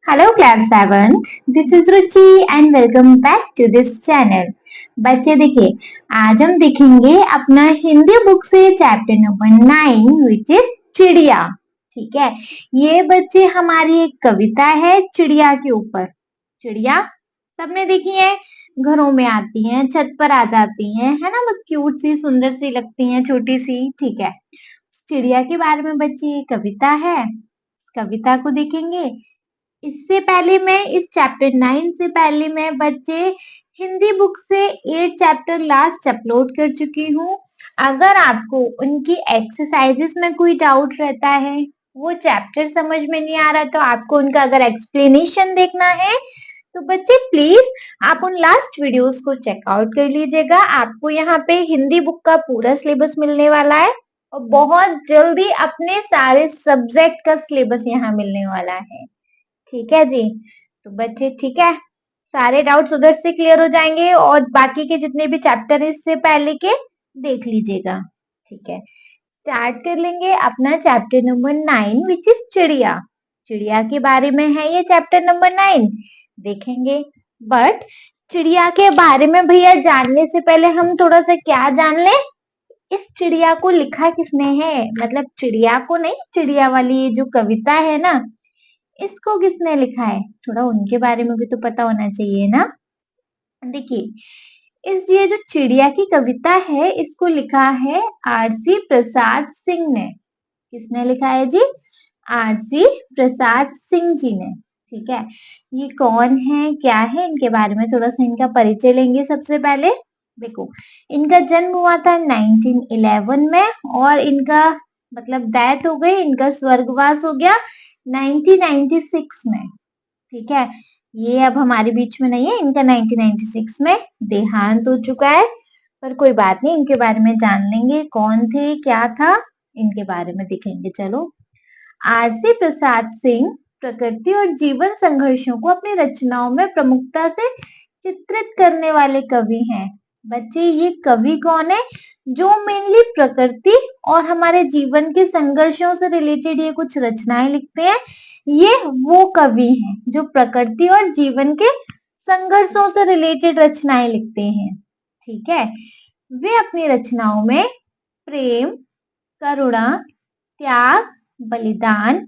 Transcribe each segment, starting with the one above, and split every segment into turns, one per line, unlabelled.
Hello class 7, this is Ruchi and welcome back to this channel. बच्चे देखिए, आज हम देखेंगे अपना हिंदी बुक से चैप्टर नंबर 9 विच इज चिड़िया। ठीक है, ये बच्चे हमारी एक कविता है चिड़िया के ऊपर। चिड़िया सबने देखी है, घरों में आती हैं, छत पर आ जाती हैं, है ना, वो क्यूट सी सुंदर सी लगती हैं, छोटी सी। ठीक है, चिड़िया के बारे में बच्चे ये कविता है, कविता को देखेंगे। इससे पहले मैं इस चैप्टर 9 से पहले मैं बच्चे हिंदी बुक से 8 चैप्टर लास्ट अपलोड कर चुकी हूँ। अगर आपको उनकी एक्सरसाइजेस में कोई डाउट रहता है, वो चैप्टर समझ में नहीं आ रहा, तो आपको उनका अगर एक्सप्लेनेशन देखना है तो बच्चे प्लीज आप उन लास्ट वीडियोस को चेकआउट कर लीजिएगा। आपको यहाँ पे हिंदी बुक का पूरा सिलेबस मिलने वाला है और बहुत जल्दी अपने सारे सब्जेक्ट का सिलेबस यहाँ मिलने वाला है। ठीक है जी, तो बच्चे ठीक है, सारे डाउट्स उधर से क्लियर हो जाएंगे और बाकी के जितने भी चैप्टर है इससे पहले के देख लीजिएगा। ठीक है, स्टार्ट कर लेंगे अपना चैप्टर नंबर 9 विच इज चिड़िया। चिड़िया के बारे में है ये चैप्टर नंबर 9, देखेंगे। बट चिड़िया के बारे में भैया जानने से पहले हम थोड़ा सा क्या जान ले, इस चिड़िया को लिखा किसने है, मतलब चिड़िया को नहीं, चिड़िया वाली ये जो कविता है ना, इसको किसने लिखा है, थोड़ा उनके बारे में भी तो पता होना चाहिए ना। देखिए, इस ये जो चिड़िया की कविता है इसको लिखा है आरसी प्रसाद सिंह ने। किसने लिखा है जी? आरसी प्रसाद सिंह जी ने। ठीक है, ये कौन है, क्या है, इनके बारे में थोड़ा सा इनका परिचय लेंगे। सबसे पहले देखो, इनका जन्म हुआ था 1911 में और इनका मतलब डेथ हो गई, इनका स्वर्गवास हो गया 1996 में। ठीक है, ये अब हमारे बीच में नहीं है, इनका 1996 में देहांत हो चुका है। पर कोई बात नहीं, इनके बारे में जान लेंगे, कौन थे, क्या था, इनके बारे में देखेंगे। चलो, आरसी प्रसाद सिंह प्रकृति और जीवन संघर्षों को अपनी रचनाओं में प्रमुखता से चित्रित करने वाले कवि हैं। बच्चे, ये कवि कौन है? जो मेनली प्रकृति और हमारे जीवन के संघर्षों से रिलेटेड ये कुछ रचनाएं लिखते हैं, ये वो कवि हैं जो प्रकृति और जीवन के संघर्षों से रिलेटेड रचनाएं लिखते हैं। ठीक है, वे अपनी रचनाओं में प्रेम, करुणा, त्याग, बलिदान,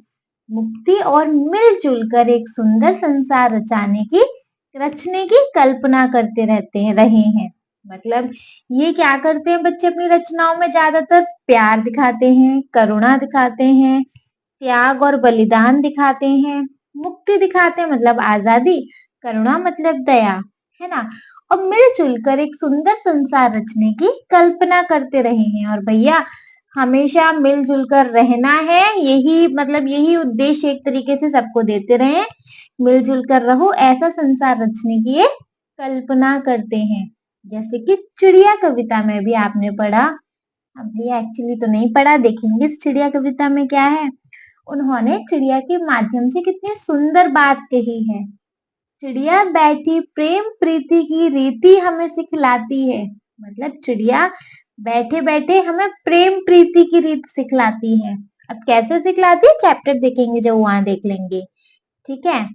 मुक्ति और मिलजुल कर एक सुंदर संसार रचने की कल्पना करते रहे हैं। मतलब ये क्या करते हैं बच्चे, अपनी रचनाओं में ज्यादातर प्यार दिखाते हैं, करुणा दिखाते हैं, त्याग और बलिदान दिखाते हैं, मुक्ति दिखाते हैं मतलब आजादी, करुणा मतलब दया, है ना, और मिलजुल कर एक सुंदर संसार रचने की कल्पना करते रहे हैं। और भैया हमेशा मिलजुल कर रहना है, यही मतलब यही उद्देश्य एक तरीके से सबको देते रहे, मिलजुल कर रहो, ऐसा संसार रचने की ये कल्पना करते हैं। जैसे कि चिड़िया कविता में भी आपने पढ़ा, अब ये एक्चुअली तो नहीं पढ़ा, देखेंगे इस चिड़िया कविता में क्या है। उन्होंने चिड़िया के माध्यम से कितनी सुंदर बात कही है। चिड़िया बैठी प्रेम प्रीति की रीति हमें सिखलाती है। मतलब चिड़िया बैठे बैठे हमें प्रेम प्रीति की रीत सिखलाती है। अब कैसे सिखलाती है चैप्टर देखेंगे जब वहां देख लेंगे। ठीक है,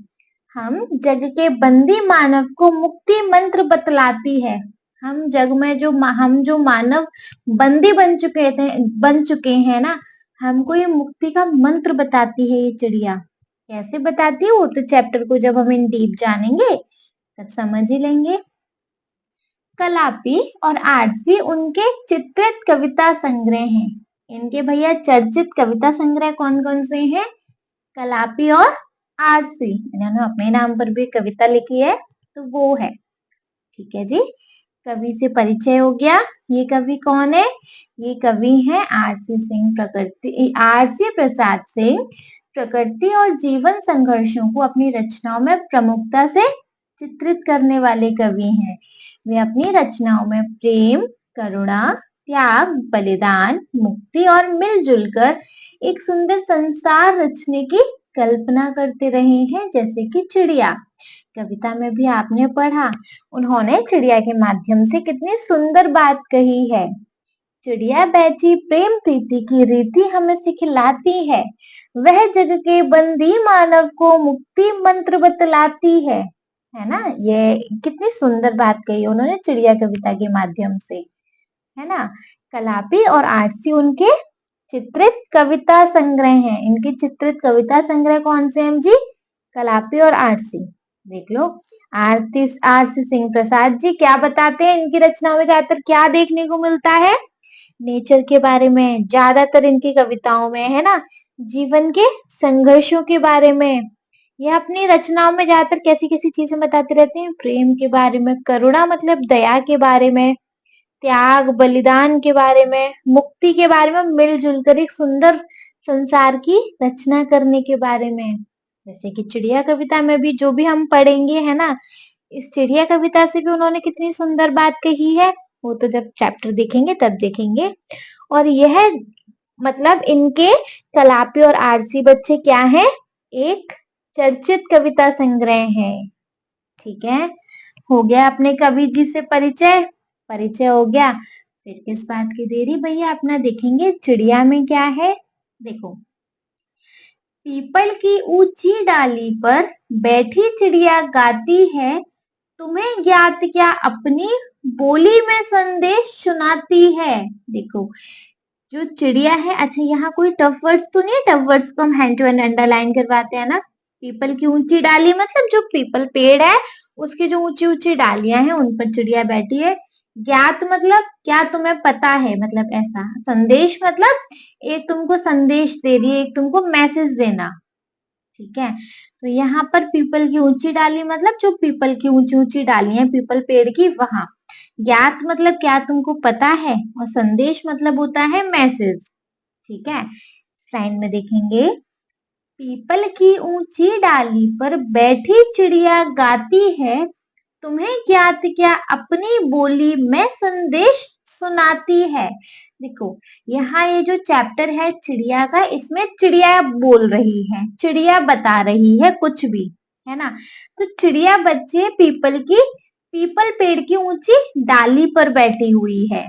हम जग के बंदी मानव को मुक्ति मंत्र बतलाती है। हम जग में हम जो मानव बंदी बन चुके हैं ना, हमको ये मुक्ति का मंत्र बताती है ये चिड़िया। कैसे बताती है वो तो चैप्टर को जब हम इन डीप जानेंगे तब समझ ही लेंगे। कलापी और आरसी उनके चित्रित कविता संग्रह हैं। इनके भैया चर्चित कविता संग्रह कौन कौन से हैं? कलापी और आरसी, इन्होंने अपने नाम पर भी कविता लिखी है, तो वो है। ठीक है जी, कवि से परिचय हो गया। ये कवि कौन है? ये कवि है आरसी प्रसाद सिंह। प्रकृति और जीवन संघर्षों को अपनी रचनाओं में प्रमुखता से चित्रित करने वाले कवि हैं। वे अपनी रचनाओं में प्रेम, करुणा, त्याग, बलिदान, मुक्ति और मिलजुल कर एक सुंदर संसार रचने की कल्पना करते रहे हैं। जैसे कि चिड़िया कविता में भी आपने पढ़ा, उन्होंने चिड़िया के माध्यम से कितनी सुंदर बात कही है। चिड़िया बैठी प्रेम प्रीति की रीति हमें सिखलाती है। वह जग के बंदी मानव को मुक्ति मंत्र बतलाती है ना। ये कितनी सुंदर बात कही उन्होंने चिड़िया कविता के माध्यम से, है ना। कलापी और आरसी उनके चित्रित कविता संग्रह हैं। इनके चित्रित कविता संग्रह कौन से हैं जी? कलापी और आरसी। देख लो, आरसी सिंह प्रसाद जी क्या बताते हैं, इनकी रचनाओं में ज्यादातर क्या देखने को मिलता है? नेचर के बारे में ज्यादातर इनकी कविताओं में, है ना। जीवन के संघर्षों के बारे में। यह अपनी रचनाओं में ज्यादातर कैसी कैसी चीजें बताते रहते हैं? प्रेम के बारे में, करुणा मतलब दया के बारे में, त्याग बलिदान के बारे में, मुक्ति के बारे में, मिलजुल कर एक सुंदर संसार की रचना करने के बारे में। जैसे कि चिड़िया कविता में भी जो भी हम पढ़ेंगे, है ना, इस चिड़िया कविता से भी उन्होंने कितनी सुंदर बात कही है, वो तो जब चैप्टर देखेंगे तब देखेंगे। और यह मतलब इनके कलापी और आरसी बच्चे क्या है? एक चर्चित कविता संग्रह है। ठीक है, हो गया अपने कवि जी से परिचय हो गया। फिर किस बात की देरी भैया, अपना देखेंगे चिड़िया में क्या है। देखो, पीपल की ऊंची डाली पर बैठी चिड़िया गाती है, तुम्हें ज्ञात क्या अपनी बोली में संदेश सुनाती है। देखो, जो चिड़िया है, अच्छा यहाँ कोई टफ वर्ड्स तो नहीं है? टफ वर्ड्स को हम हैंड टू हैंड अंडरलाइन करवाते हैं ना। पीपल की ऊंची डाली मतलब जो पीपल पेड़ है उसकी जो ऊंची ऊंची डालियां हैं उन पर चिड़िया बैठी है। ज्ञात मतलब क्या तुम्हें पता है, मतलब ऐसा। संदेश मतलब एक तुमको संदेश दे रही है, एक तुमको मैसेज देना। ठीक है, तो यहाँ पर पीपल की ऊंची डाली मतलब जो पीपल की ऊंची ऊंची डाली है पीपल पेड़ की, वहां। ज्ञात मतलब क्या तुमको पता है, और संदेश मतलब होता है मैसेज। ठीक है, साइन में देखेंगे, पीपल की ऊंची डाली पर बैठी चिड़िया गाती है, तुम्हें ज्ञात क्या अपनी बोली में संदेश सुनाती है। देखो, यहाँ ये जो चैप्टर है चिड़िया का, इसमें चिड़िया बोल रही है, चिड़िया बता रही है कुछ भी, है ना। तो चिड़िया बच्चे पीपल पेड़ की ऊंची डाली पर बैठी हुई है।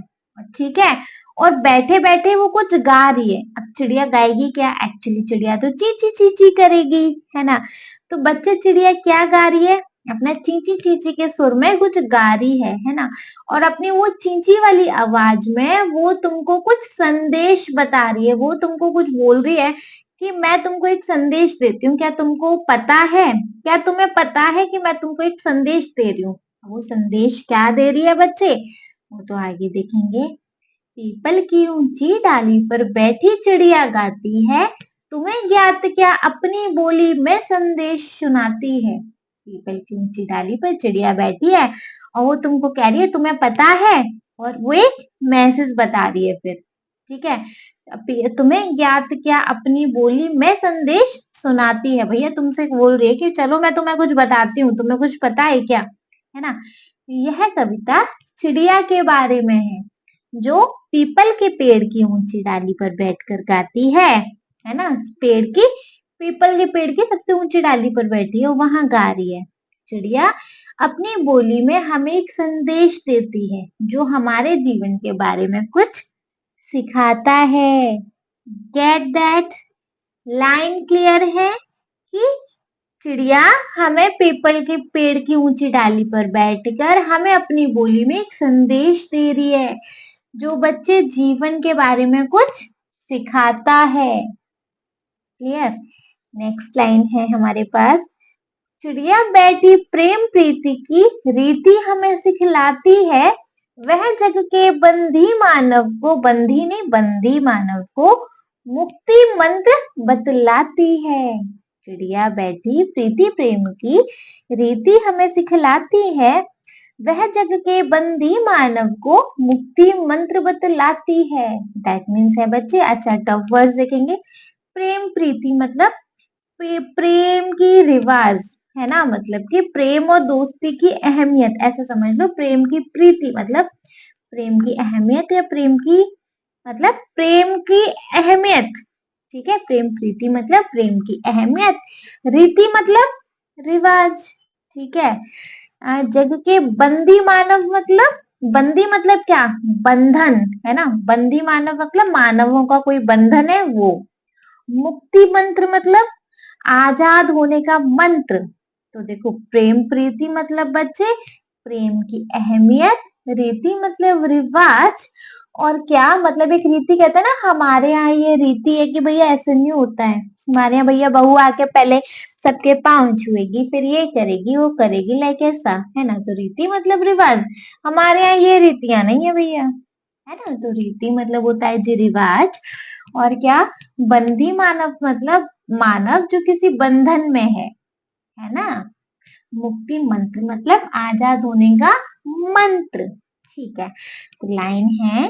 ठीक है, और बैठे बैठे वो कुछ गा रही है। अब चिड़िया गाएगी क्या? एक्चुअली चिड़िया तो ची ची ची करेगी, है ना। तो बच्चे चिड़िया क्या गा रही है? अपना चींची चींची के सुर में कुछ गा रही है ना। और अपनी वो चींची वाली आवाज में वो तुमको कुछ संदेश बता रही है, वो तुमको कुछ बोल रही है कि मैं तुमको एक संदेश देती हूँ, क्या तुमको पता है, क्या तुम्हें पता है कि मैं तुमको एक संदेश दे रही हूँ। वो संदेश क्या दे रही है बच्चे, वो तो आगे देखेंगे। पीपल की ऊंची डाली पर बैठी चिड़िया गाती है, तुम्हें ज्ञात क्या अपनी बोली में संदेश सुनाती है। पीपल की ऊंची डाली पर चिड़िया बैठी है और वो तुमको कह रही है तुम्हें पता है, और वो एक मैसेज बता रही है फिर। ठीक है, तुम्हें ज्ञात क्या अपनी बोली में संदेश सुनाती है। भैया तुमसे बोल रही है कि चलो मैं तुम्हें कुछ बताती हूँ, तुम्हें कुछ पता है क्या, है ना। यह कविता चिड़िया के बारे में है, जो पीपल के पेड़ की ऊंची डाली पर बैठकर गाती है ना। पेड़ की पीपल के पेड़ की सबसे ऊंची डाली पर बैठी है, वहां गा रही है। चिड़िया अपनी बोली में हमें एक संदेश देती है जो हमारे जीवन के बारे में कुछ सिखाता है। Get that? लाइन क्लियर है कि चिड़िया हमें पीपल के पेड़ की ऊंची डाली पर बैठकर हमें अपनी बोली में एक संदेश दे रही है जो बच्चे जीवन के बारे में कुछ सिखाता है। क्लियर? नेक्स्ट लाइन है हमारे पास, चिड़िया बैठी प्रेम प्रीति की रीति हमें सिखलाती है, वह जग के बंदी मानव को, बंदी नहीं बंदी मानव को मुक्ति मंत्र बतलाती है। चिड़िया बैठी प्रीति प्रेम की रीति हमें सिखलाती है, वह जग के बंदी मानव को मुक्ति मंत्र बतलाती है। दैट मीन्स है बच्चे, अच्छा टफ वर्ड्स देखेंगे। प्रेम प्रीति मतलब प्रेम की रिवाज, है ना, मतलब कि प्रेम और दोस्ती की अहमियत, ऐसे समझ लो। प्रेम की प्रीति मतलब प्रेम की अहमियत, या प्रेम की मतलब प्रेम की अहमियत। ठीक है, प्रेम प्रीति मतलब प्रेम की अहमियत, रीति मतलब रिवाज। ठीक है, जग के बंदी मानव मतलब, बंदी मतलब क्या? बंधन, है ना। बंदी मानव मतलब मानवों का कोई बंधन है वो, मुक्ति मंत्र मतलब आजाद होने का मंत्र। तो देखो प्रेम प्रीति मतलब बच्चे प्रेम की अहमियत, रीति मतलब रिवाज, और क्या मतलब एक रीति कहते हैं ना, हमारे यहाँ ये रीति है कि भैया ऐसे नहीं होता है, हमारे यहाँ भैया बहू आके पहले सबके पाँव छुएगी, फिर ये करेगी वो करेगी, लाइक ऐसा है ना। तो रीति मतलब रिवाज, हमारे यहाँ ये रीतियां नहीं है भैया, है ना। तो रीति मतलब होता है जी रिवाज। और क्या, बंदी मानव मतलब मानव जो किसी बंधन में है ना। मुक्ति मंत्र मतलब आजाद होने का मंत्र। ठीक है, तो लाइन है,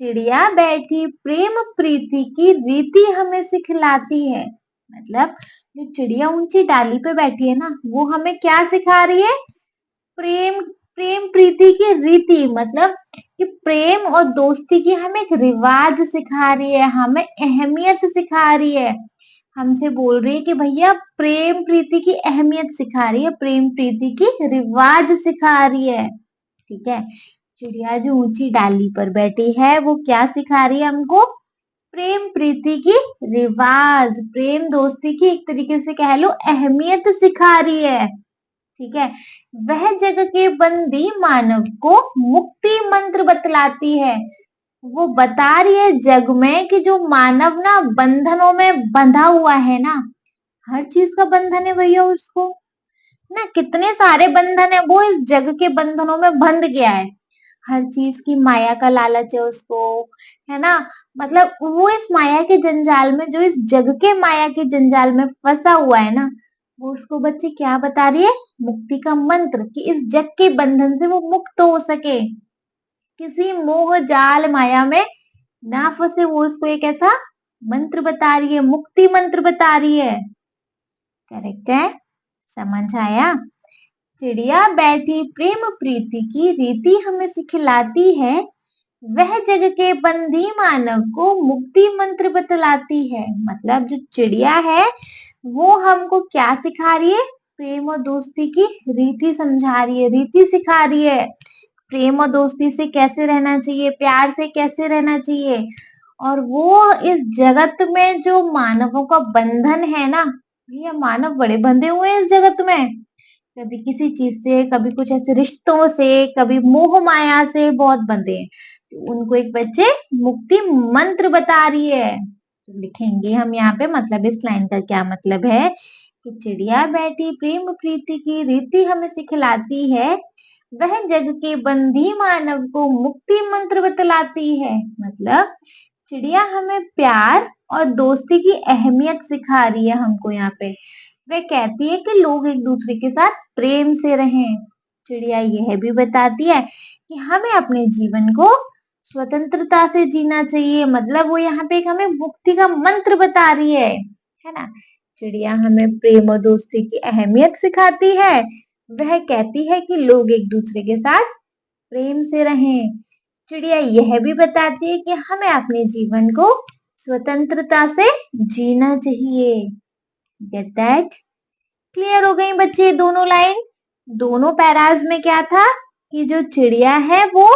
चिड़िया बैठी प्रेम प्रीति की रीति हमें सिखलाती है। मतलब जो चिड़िया ऊंची डाली पे बैठी है ना, वो हमें क्या सिखा रही है? प्रेम, प्रेम प्रीति की रीति मतलब कि प्रेम और दोस्ती की हमें एक रिवाज सिखा रही है, हमें अहमियत सिखा रही है। हमसे बोल रही है कि भैया प्रेम प्रीति की अहमियत सिखा रही है, प्रेम प्रीति की रिवाज सिखा रही है। ठीक है, चिड़िया जो ऊंची डाली पर बैठी है वो क्या सिखा रही है हमको? प्रेम प्रीति की रिवाज, प्रेम दोस्ती की एक तरीके से कह लो अहमियत सिखा रही है। ठीक है, वह जग के बंदी मानव को मुक्ति मंत्र बतलाती है। वो बता रही है जग में कि जो मानव ना बंधनों में बंधा हुआ है ना, हर चीज का बंधन है भैया उसको, ना कितने सारे बंधन है, वो इस जग के बंधनों में बंध गया है। हर चीज की माया का लालच है उसको, है ना। मतलब वो इस माया के जंजाल में, जो इस जग के माया के जंजाल में फंसा हुआ है ना, वो उसको बच्चे क्या बता रही है? मुक्ति का मंत्र, कि इस जग के बंधन से वो मुक्त हो सके, किसी मोह जाल माया में ना फंसे, वो उसको एक ऐसा मंत्र बता रही है, मुक्ति मंत्र बता रही है। करेक्ट है, समझ आया। चिड़िया बैठी प्रेम प्रीति की रीति हमें सिखलाती है, वह जग के बंदी मानव को मुक्ति मंत्र बतलाती है। मतलब जो चिड़िया है वो हमको क्या सिखा रही है? प्रेम और दोस्ती की रीति समझा रही है, रीति सिखा रही है। प्रेम और दोस्ती से कैसे रहना चाहिए, प्यार से कैसे रहना चाहिए। और वो इस जगत में जो मानवों का बंधन है ना, ये मानव बड़े बंधे हुए हैं इस जगत में, कभी किसी चीज से, कभी कुछ ऐसे रिश्तों से, कभी मोह माया से बहुत बंधे हैं। तो उनको एक बच्चे मुक्ति मंत्र बता रही है। तो लिखेंगे हम यहाँ पे, मतलब इस लाइन का क्या मतलब है कि चिड़िया बैठी प्रेम प्रीति की रीति हमें सिखलाती है, वह जग के बंदी मानव को मुक्ति मंत्र बतलाती है। मतलब चिड़िया हमें प्यार और दोस्ती की अहमियत सिखा रही है हमको यहाँ पे। वह कहती है कि लोग एक दूसरे के साथ प्रेम से रहें। चिड़िया यह भी बताती है कि हमें अपने जीवन को स्वतंत्रता से जीना चाहिए। मतलब वो यहाँ पे एक हमें मुक्ति का मंत्र बता रही है ना। चिड़िया हमें प्रेम और दोस्ती की अहमियत सिखाती है। वह कहती है कि लोग एक दूसरे के साथ प्रेम से रहें। चिड़िया यह भी बताती है कि हमें अपने जीवन को स्वतंत्रता से जीना चाहिए। Get that? क्लियर हो गई बच्चे दोनों लाइन? दोनों पैराज में क्या था कि जो चिड़िया है वो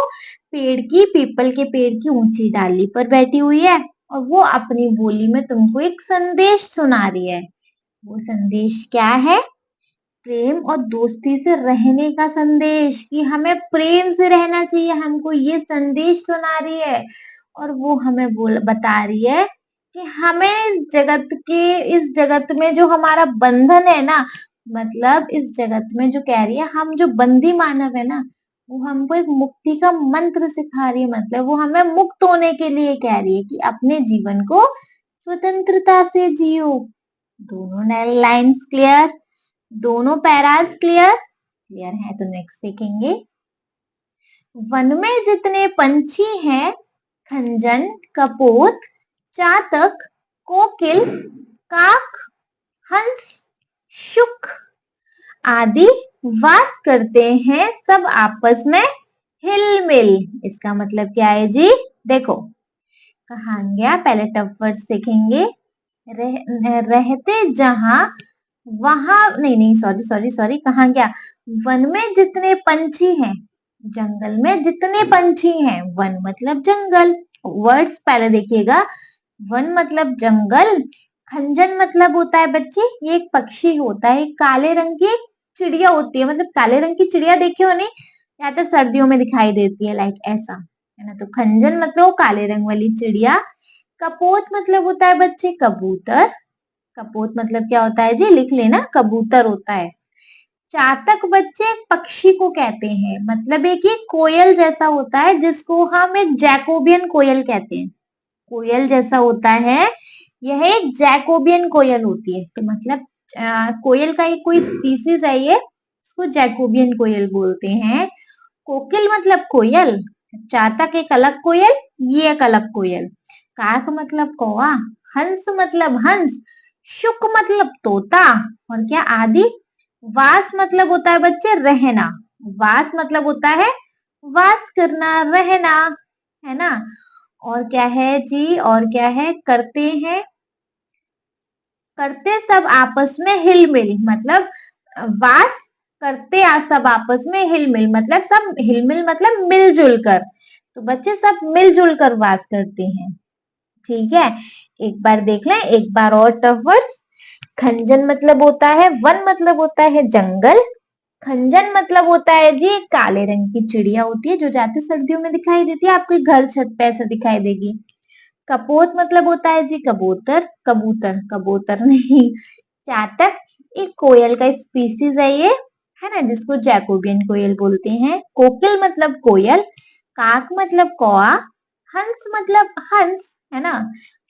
पेड़ की, पीपल के पेड़ की ऊंची डाली पर बैठी हुई है और वो अपनी बोली में तुमको एक संदेश सुना रही है। वो संदेश क्या है? प्रेम और दोस्ती से रहने का संदेश, कि हमें प्रेम से रहना चाहिए, हमको ये संदेश सुना रही है। और वो हमें बता रही है कि हमें इस जगत में जो हमारा बंधन है ना, मतलब इस जगत में जो कह रही है, हम जो बंदी मानव है ना, वो हमको एक मुक्ति का मंत्र सिखा रही है। मतलब वो हमें मुक्त होने के लिए कह रही है कि अपने जीवन को स्वतंत्रता से जियो। दोनों लाइन्स क्लियर? दोनों पैराज क्लियर? क्लियर है तो नेक्स्ट देखेंगे। वन में जितने पंछी हैं, खंजन, कपोत, चातक, कोकिल, काक, हंस, शुक आदि वास करते हैं सब आपस में हिलमिल। इसका मतलब क्या है जी? देखो कहा गया, पहले टफ वर्ड्स देखेंगे। रहते जहां वहां, नहीं सॉरी सॉरी सॉरी, कहा गया? वन में जितने पंछी हैं, जंगल में जितने पंछी हैं। वन मतलब जंगल, वर्ड्स पहले देखिएगा। वन मतलब जंगल, खंजन मतलब होता है बच्चे, ये एक पक्षी होता है, काले रंग की एक चिड़िया होती है, मतलब काले रंग की चिड़िया देखी हो नहीं, या तो सर्दियों में दिखाई देती है, लाइक ऐसा, है ना। तो खंजन मतलब वो काले रंग वाली चिड़िया। कपोत मतलब होता है बच्चे कबूतर। कपोत मतलब क्या होता है जी, लिख लेना, कबूतर होता है। चातक बच्चे पक्षी को कहते हैं, मतलब एक ये कोयल जैसा होता है, जिसको हम एक जैकोबियन कोयल कहते हैं। कोयल जैसा होता है, यह एक जैकोबियन कोयल होती है। तो मतलब कोयल का एक कोई स्पीसीज है ये, इसको जैकोबियन कोयल बोलते हैं। कोकिल मतलब कोयल, चातक एक अलग कोयल, ये एक अलग कोयल। काक मतलब कौवा, हंस मतलब हंस, शुक मतलब तोता, और क्या आदि। वास मतलब होता है बच्चे रहना। वास मतलब होता है वास करना, रहना, है ना। और क्या है जी, और क्या है, करते हैं, करते सब आपस में हिलमिल, मतलब वास करते सब आपस में हिलमिल, मतलब सब हिलमिल मतलब मिलजुल कर। तो बच्चे सब मिलजुल कर वास करते हैं, ठीक है। एक बार देख लें, एक बार और टफ वर्ड्स। खंजन मतलब होता है वन, मतलब होता है जंगल। खंजन मतलब होता है जी एक काले रंग की चिड़िया होती है, जो जाते सर्दियों में दिखाई देती है, आपके घर छत पे ऐसा दिखाई देगी। कपोत मतलब होता है जी कबूतर, कबूतर कबूतर नहीं, चातक एक कोयल का स्पीसीज है ये, है ना, जिसको जैकोबियन कोयल बोलते हैं। कोकिल मतलब कोयल। काक मतलब कौआ। हंस मतलब हंस, है ना।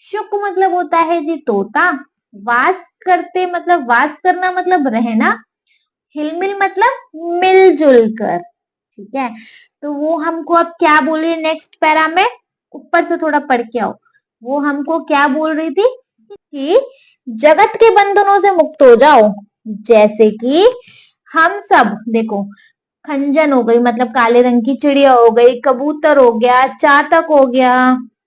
शुक मतलब होता है जी तोता। वास करते मतलब वास करना मतलब रहना। हिलमिल मतलब मिलजुल कर, ठीक है। तो वो हमको अब क्या बोल रही है नेक्स्ट पैरा में, ऊपर से थोड़ा पढ़ के आओ। वो हमको क्या बोल रही थी कि जगत के बंधनों से मुक्त हो जाओ, जैसे कि हम सब देखो, खंजन हो गई मतलब काले रंग की चिड़िया हो गई, कबूतर हो गया, चातक हो गया,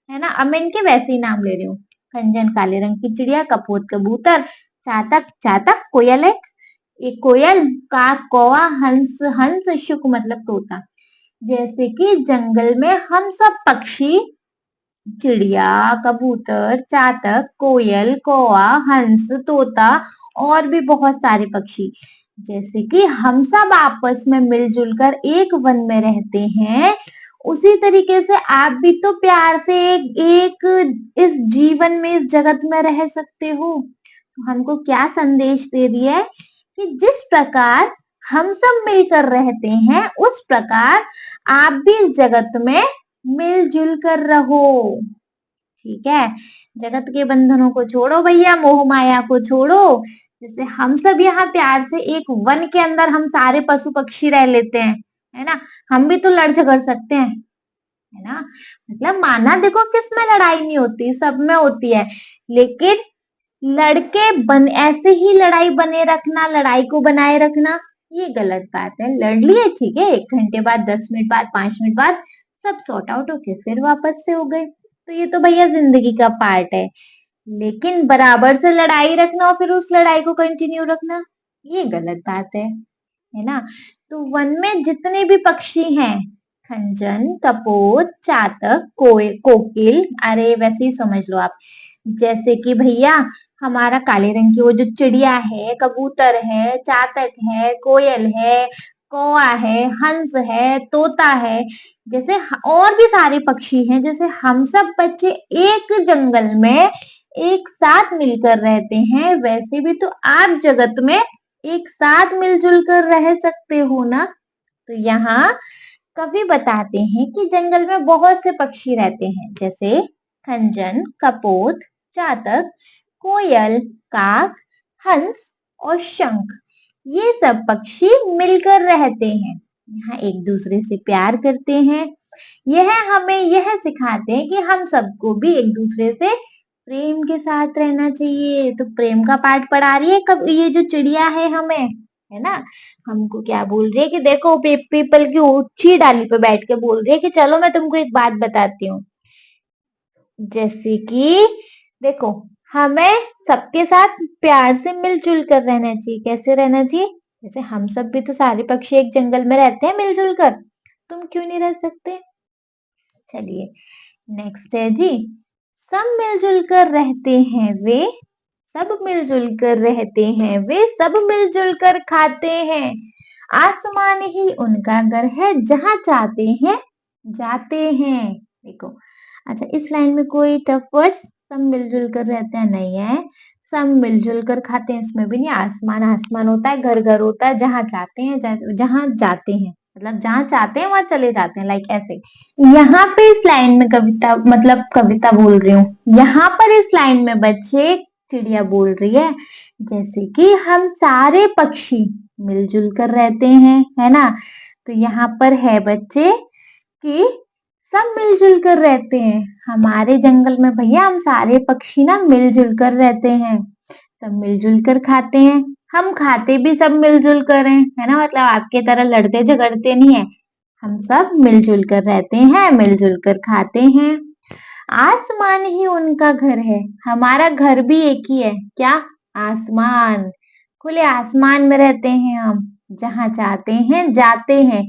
है ना। अब मैं इनके वैसे ही नाम ले रही हूँ। खंजन काले रंग की चिड़िया, कपोत कबूतर, चातक चातक कोयल है, एक कोयल, काक कौवा, हंस हंस, शुक मतलब तोता। जैसे कि जंगल में हम सब पक्षी, चिड़िया, कबूतर, चातक, कोयल, कौवा, हंस, तोता, और भी बहुत सारे पक्षी, जैसे कि हम सब आपस में मिलजुल कर एक वन में रहते हैं, उसी तरीके से आप भी तो प्यार से एक इस जीवन में, इस जगत में रह सकते हो। तो हमको क्या संदेश दे रही है कि जिस प्रकार हम सब मिलकर रहते हैं, उस प्रकार आप भी इस जगत में मिलजुल कर रहो, ठीक है। जगत के बंधनों को छोड़ो भैया, मोह माया को छोड़ो। जैसे हम सब यहाँ प्यार से एक वन के अंदर हम सारे पशु पक्षी रह लेते हैं, है ना, हम भी तो लड़ झगड़ सकते हैं, है ना। मतलब माना देखो किस में लड़ाई नहीं होती, सब में होती है, लेकिन लड़के बन ऐसे ही लड़ाई बने रखना, लड़ाई को बनाए रखना, ये गलत बात है। लड़ लिए ठीक है, 1 घंटे बाद, 10 मिनट बाद, 5 मिनट बाद सब सॉर्ट आउट होके फिर वापस से हो गए, तो ये तो भैया जिंदगी का पार्ट है। लेकिन बराबर से लड़ाई रखना और फिर उस लड़ाई को कंटिन्यू रखना, ये गलत बात है ना। तो वन में जितने भी पक्षी हैं, खंजन, कपोत, चातक, कोकिल, अरे वैसे ही समझ लो आप, जैसे कि भैया हमारा काले रंग की वो जो चिड़िया है, कबूतर है, चातक है, कोयल है, कौवा है, हंस है, तोता है, जैसे और भी सारे पक्षी हैं, जैसे हम सब बच्चे एक जंगल में एक साथ मिलकर रहते हैं, वैसे भी तो आप जगत में एक साथ मिलजुल कर रह सकते हो ना। तो यहाँ कवि बताते हैं कि जंगल में बहुत से पक्षी रहते हैं, जैसे खंजन, कपोत, चातक, कोयल, काक, हंस और शंख। ये सब पक्षी मिलकर रहते हैं, यहाँ एक दूसरे से प्यार करते हैं। यह हमें यह सिखाते हैं कि हम सबको भी एक दूसरे से प्रेम के साथ रहना चाहिए। तो प्रेम का पाठ पढ़ा रही है कब ये जो चिड़िया है हमें, है ना। हमको क्या बोल रही है कि देखो पीपल की ऊंची डाली पे बैठ के बोल रही है कि चलो मैं तुमको एक बात बताती हूँ, जैसे कि देखो हमें सबके साथ प्यार से मिलजुल कर रहना चाहिए। कैसे रहना चाहिए, जैसे हम सब भी तो सारे पक्षी एक जंगल में रहते हैं मिलजुल कर, तुम क्यों नहीं रह सकते। चलिए नेक्स्ट है जी, सब मिलजुल कर रहते हैं वे, सब मिलजुल कर रहते हैं, वे सब मिलजुल कर खाते हैं। आसमान ही उनका घर है, जहाँ चाहते हैं जाते हैं। देखो, अच्छा इस लाइन में कोई टफ वर्ड्स? सब मिलजुल कर रहते हैं नहीं है, सब मिलजुल कर खाते हैं इसमें भी नहीं। आसमान आसमान होता है, घर घर होता है, जहाँ चाहते हैं जहाँ जाते हैं, मतलब जहाँ चाहते हैं वहां चले जाते हैं, लाइक ऐसे। यहाँ पे इस लाइन में कविता, मतलब कविता बोल रही हूँ, यहाँ पर इस लाइन में बच्चे चिड़िया बोल रही है, जैसे कि हम सारे पक्षी मिलजुल कर रहते हैं, है ना। तो यहाँ पर है बच्चे कि सब मिलजुल कर रहते हैं। हमारे जंगल में भैया हम सारे पक्षी ना मिलजुल कर रहते हैं, सब मिलजुल कर खाते हैं। हम खाते भी सब मिलजुल कर हैं, है ना, मतलब आपके तरह लड़ते झगड़ते नहीं है, हम सब मिलजुल कर रहते हैं, मिलजुल कर खाते हैं। आसमान ही उनका घर है, हमारा घर भी एक ही है, क्या? आसमान। खुले आसमान में रहते हैं हम, जहाँ चाहते हैं जाते हैं,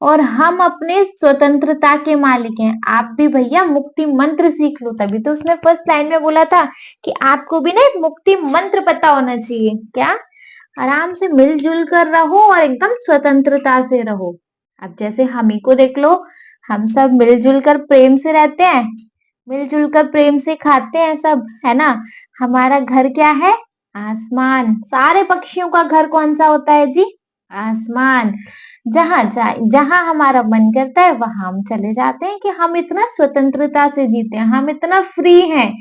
और हम अपने स्वतंत्रता के मालिक हैं। आप भी भैया मुक्ति मंत्र सीख लो, तभी तो उसने फर्स्ट लाइन में बोला था कि आपको भी ना एक मुक्ति मंत्र पता होना चाहिए। क्या? आराम से मिलजुल कर रहो और एकदम स्वतंत्रता से रहो। अब जैसे हम ही को देख लो, हम सब मिलजुल कर प्रेम से रहते हैं, मिलजुल कर प्रेम से खाते हैं सब, है ना। हमारा घर क्या है? आसमान। सारे पक्षियों का घर कौन सा होता है जी? आसमान। जहां हमारा मन करता है वहां हम चले जाते हैं, कि हम इतना स्वतंत्रता से जीते हैं, हम इतना फ्री हैं,